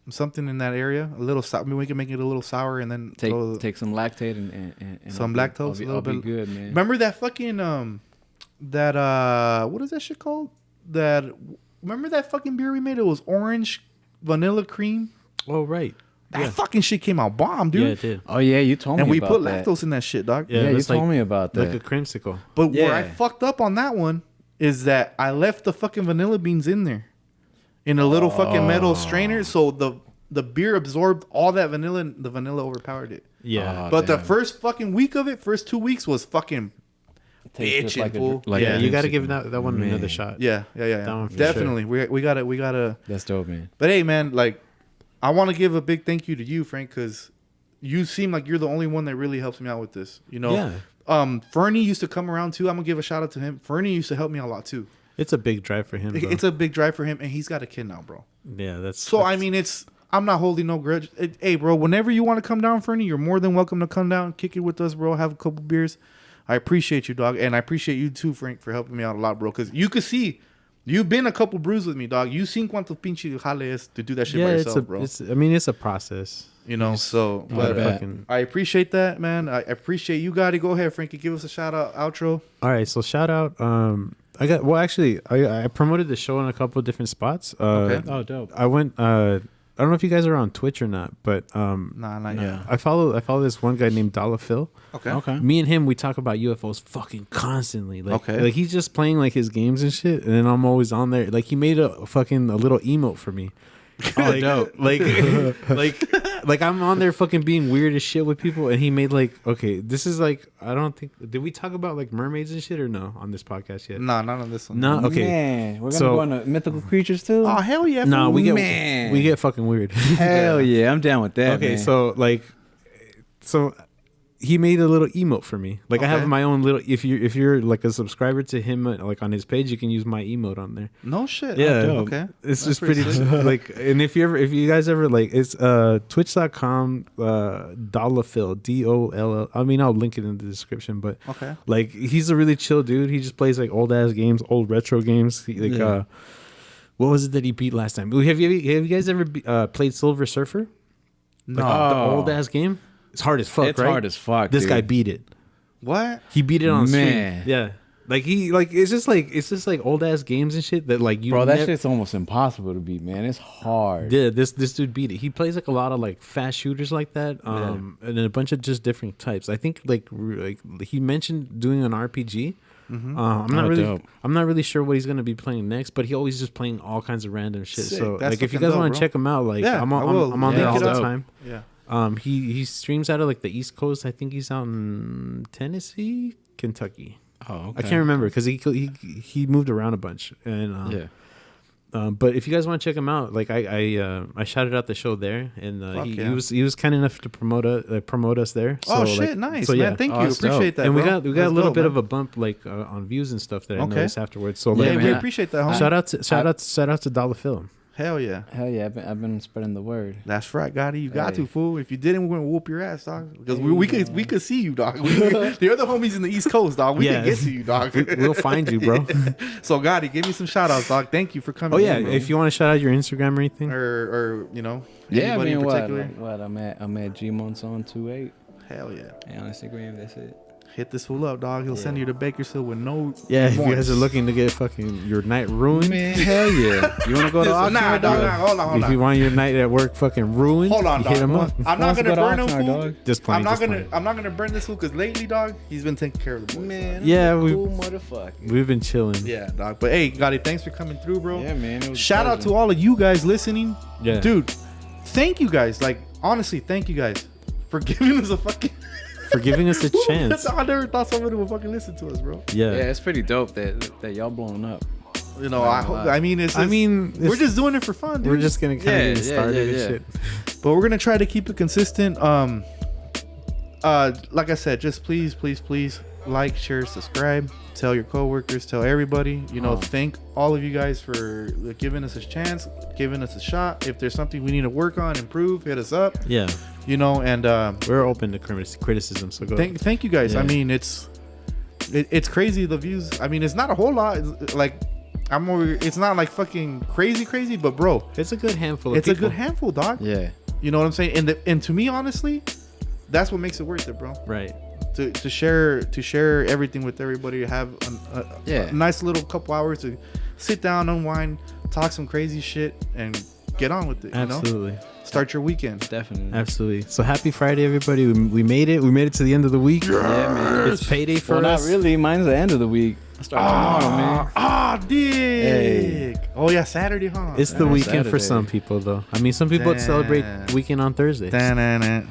something in that area. A little sour. I mean, we can make it a little sour and then take some lactate and some lactose. A little bit. Good, man. Remember that fucking what is that shit called? Remember that fucking beer we made? It was orange vanilla cream. Oh, right. That fucking shit came out bomb, dude. Yeah, it did. Oh, yeah, you told me about that. And we put lactose in that shit, dog. Yeah, you told me about that. Like a creamsicle. But where I fucked up on that one is that I left the fucking vanilla beans in there. In a little fucking metal strainer. So the beer absorbed all that vanilla and the vanilla overpowered it. Yeah. But the first fucking week of it, first 2 weeks was fucking bitching, fool. Yeah, you got to give that one another shot. Yeah. Definitely. Sure. We gotta. That's dope, man. But hey, man, like, I want to give a big thank you to you, Frank, because you seem like you're the only one that really helps me out with this. You know? Yeah. Fernie used to come around too. I'm gonna give a shout out to him. Fernie used to help me a lot too. It's a big drive for him. It's a big drive for him, and he's got a kid now, bro. Yeah, I mean, I'm not holding no grudge. Hey, bro, whenever you want to come down, Fernie, you're more than welcome to come down, kick it with us, bro. Have a couple beers. I appreciate you, dog, and I appreciate you too, Frank, for helping me out a lot, bro. Because you could see, you've been a couple brews with me, dog. You seen cuánto pinche jale es to do that shit by yourself, bro. It's a process. You know, so but I appreciate that, man. I appreciate you, Gaddy. Go ahead, Frankie. Give us a shout out, outro. All right, so shout out. I promoted the show in a couple of different spots. Okay. Oh, dope. I went. I don't know if you guys are on Twitch or not, but not yet. I follow this one guy named Dollar Phil. Okay. Me and him, we talk about UFOs fucking constantly. Like he's just playing like his games and shit, and then I'm always on there. Like he made a little emote for me. Oh, dope. Like I'm on there fucking being weird as shit with people, and he made this is I don't think, did we talk about like mermaids and shit or no on this podcast yet? No, not on this one. No, okay. Man, we're gonna go into mythical creatures too. Oh hell yeah! No, we get fucking weird. Hell yeah, I'm down with that. Okay, man. so he made a little emote for me. Like I have my own little. If you're like a subscriber to him, like on his page, you can use my emote on there. No shit. Yeah. Oh, okay. It's just pretty like. And if you guys ever like, it's twitch.com Dollafil DOLL. I mean, I'll link it in the description. But like, he's a really chill dude. He just plays like old ass games, old retro games. What was it that he beat last time? Have you guys ever played Silver Surfer? No. Like, the old ass game. It's hard as fuck, it's right? hard as fuck. This dude. guy beat it. What? He beat it on Man. stream. Yeah. Like it's just like old ass games and shit that like you. Bro, that shit's almost impossible to beat, man. It's hard. Yeah, this dude beat it. He plays like a lot of like fast shooters like that, and then a bunch of just different types. I think like he mentioned doing an RPG. Mm-hmm. I'm not really sure what he's gonna be playing next, but he always just playing all kinds of random shit. Sick. So like if you guys want to check him out, like I'm on there all the time. Yeah. He streams out of like the East Coast. I think he's out in Tennessee, Kentucky. Oh, okay. I can't remember because he moved around a bunch. And but if you guys want to check him out, like I shouted out the show there, and he was kind enough to promote us there. So, oh shit, nice. So man, thank you, dope. appreciate that. And we bro. got a little bit of a bump like on views and stuff that I noticed afterwards. So yeah, we appreciate that. Homie. Shout out to Dollar Phil. Hell yeah. I've been spreading the word. That's right, Gaddy. You got to, fool. If you didn't, we're gonna whoop your ass, dog. Because we could see you, dog. The other homies in the East Coast, dog. We can get to you, dog. We'll find you, bro. So Gaddy, give me some shout outs, dog. Thank you for coming. Oh yeah, if you want to shout out your Instagram or anything, or anybody in particular. What I'm at G Monzon 28. Hell yeah. And on Instagram, that's it. Hit this fool up, dog. He'll send you to Bakersfield with no. Yeah, if you guys are looking to get fucking your night ruined, man, hell yeah. You want to go to Oxnard? Nah, dog. Hold on. If you want your night at work fucking ruined, hold on, dog. hit him up. I'm not gonna burn him, fool. Just playing. I'm not gonna burn this fool because lately, dog, he's been taking care of the boys. Man, yeah, cool motherfucker. We've been chilling. Yeah, dog. But hey, Gaddy, thanks for coming through, bro. Yeah, man. Shout out to all of you guys listening. Yeah, dude. Thank you guys. Like honestly, thank you guys for giving us a fucking. For giving us a chance. I never thought somebody would fucking listen to us, bro. Yeah, it's pretty dope that y'all blowing up. You know, I mean, we're just doing it for fun, dude. We're just gonna kind of get started and shit. But we're gonna try to keep it consistent. Like I said, just please like, share, subscribe, tell your coworkers, tell everybody. You know, thank all of you guys for giving us a chance, giving us a shot. If there's something we need to work on, improve, hit us up. Yeah. You know, and we're open to criticism. So go. Thank you guys. Yeah. I mean, it's crazy, the views. I mean, it's not a whole lot. It's not like fucking crazy, but bro, it's a good handful. It's a good handful, dog. Yeah. You know what I'm saying? And to me, honestly, that's what makes it worth it, bro. Right. To share everything with everybody, to have a nice little couple hours to sit down, unwind, talk some crazy shit, and get on with it. Absolutely. You know? Start your weekend. Definitely. Absolutely. So happy Friday, everybody. We made it. We made it to the end of the week. Yeah, man. It's payday for us. Not really. Mine's the end of the week. I start tomorrow, man. Dick. Hey. Oh, yeah, Saturday, huh? It's the weekend for some people, though. I mean, some people celebrate weekend on Thursday. Yeah,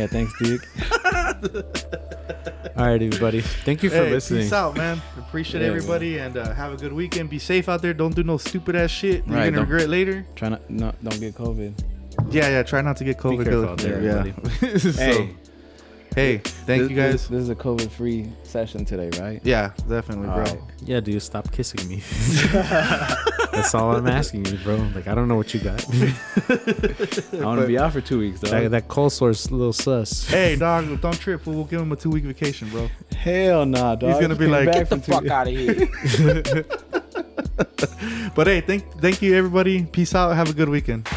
thanks, Dick. All right, everybody. Thank you for listening. Peace out, man. Appreciate everybody, and have a good weekend. Be safe out there. Don't do no stupid ass shit. You're gonna regret later. Don't get COVID. Yeah. Try not to get COVID. Be careful out there, everybody. Hey, thank you guys. This is a COVID-free session today, right? Yeah, definitely, bro. Right. Yeah, dude, stop kissing me. That's all I'm asking you, bro. Like, I don't know what you got. I want to be out for 2 weeks, dog. That cold sore's a little sus. Hey, dog, don't trip. Fool. We'll give him a 2-week vacation, bro. Hell nah, dog. He's gonna be like, Get the fuck out of here. But hey, thank you, everybody. Peace out. Have a good weekend.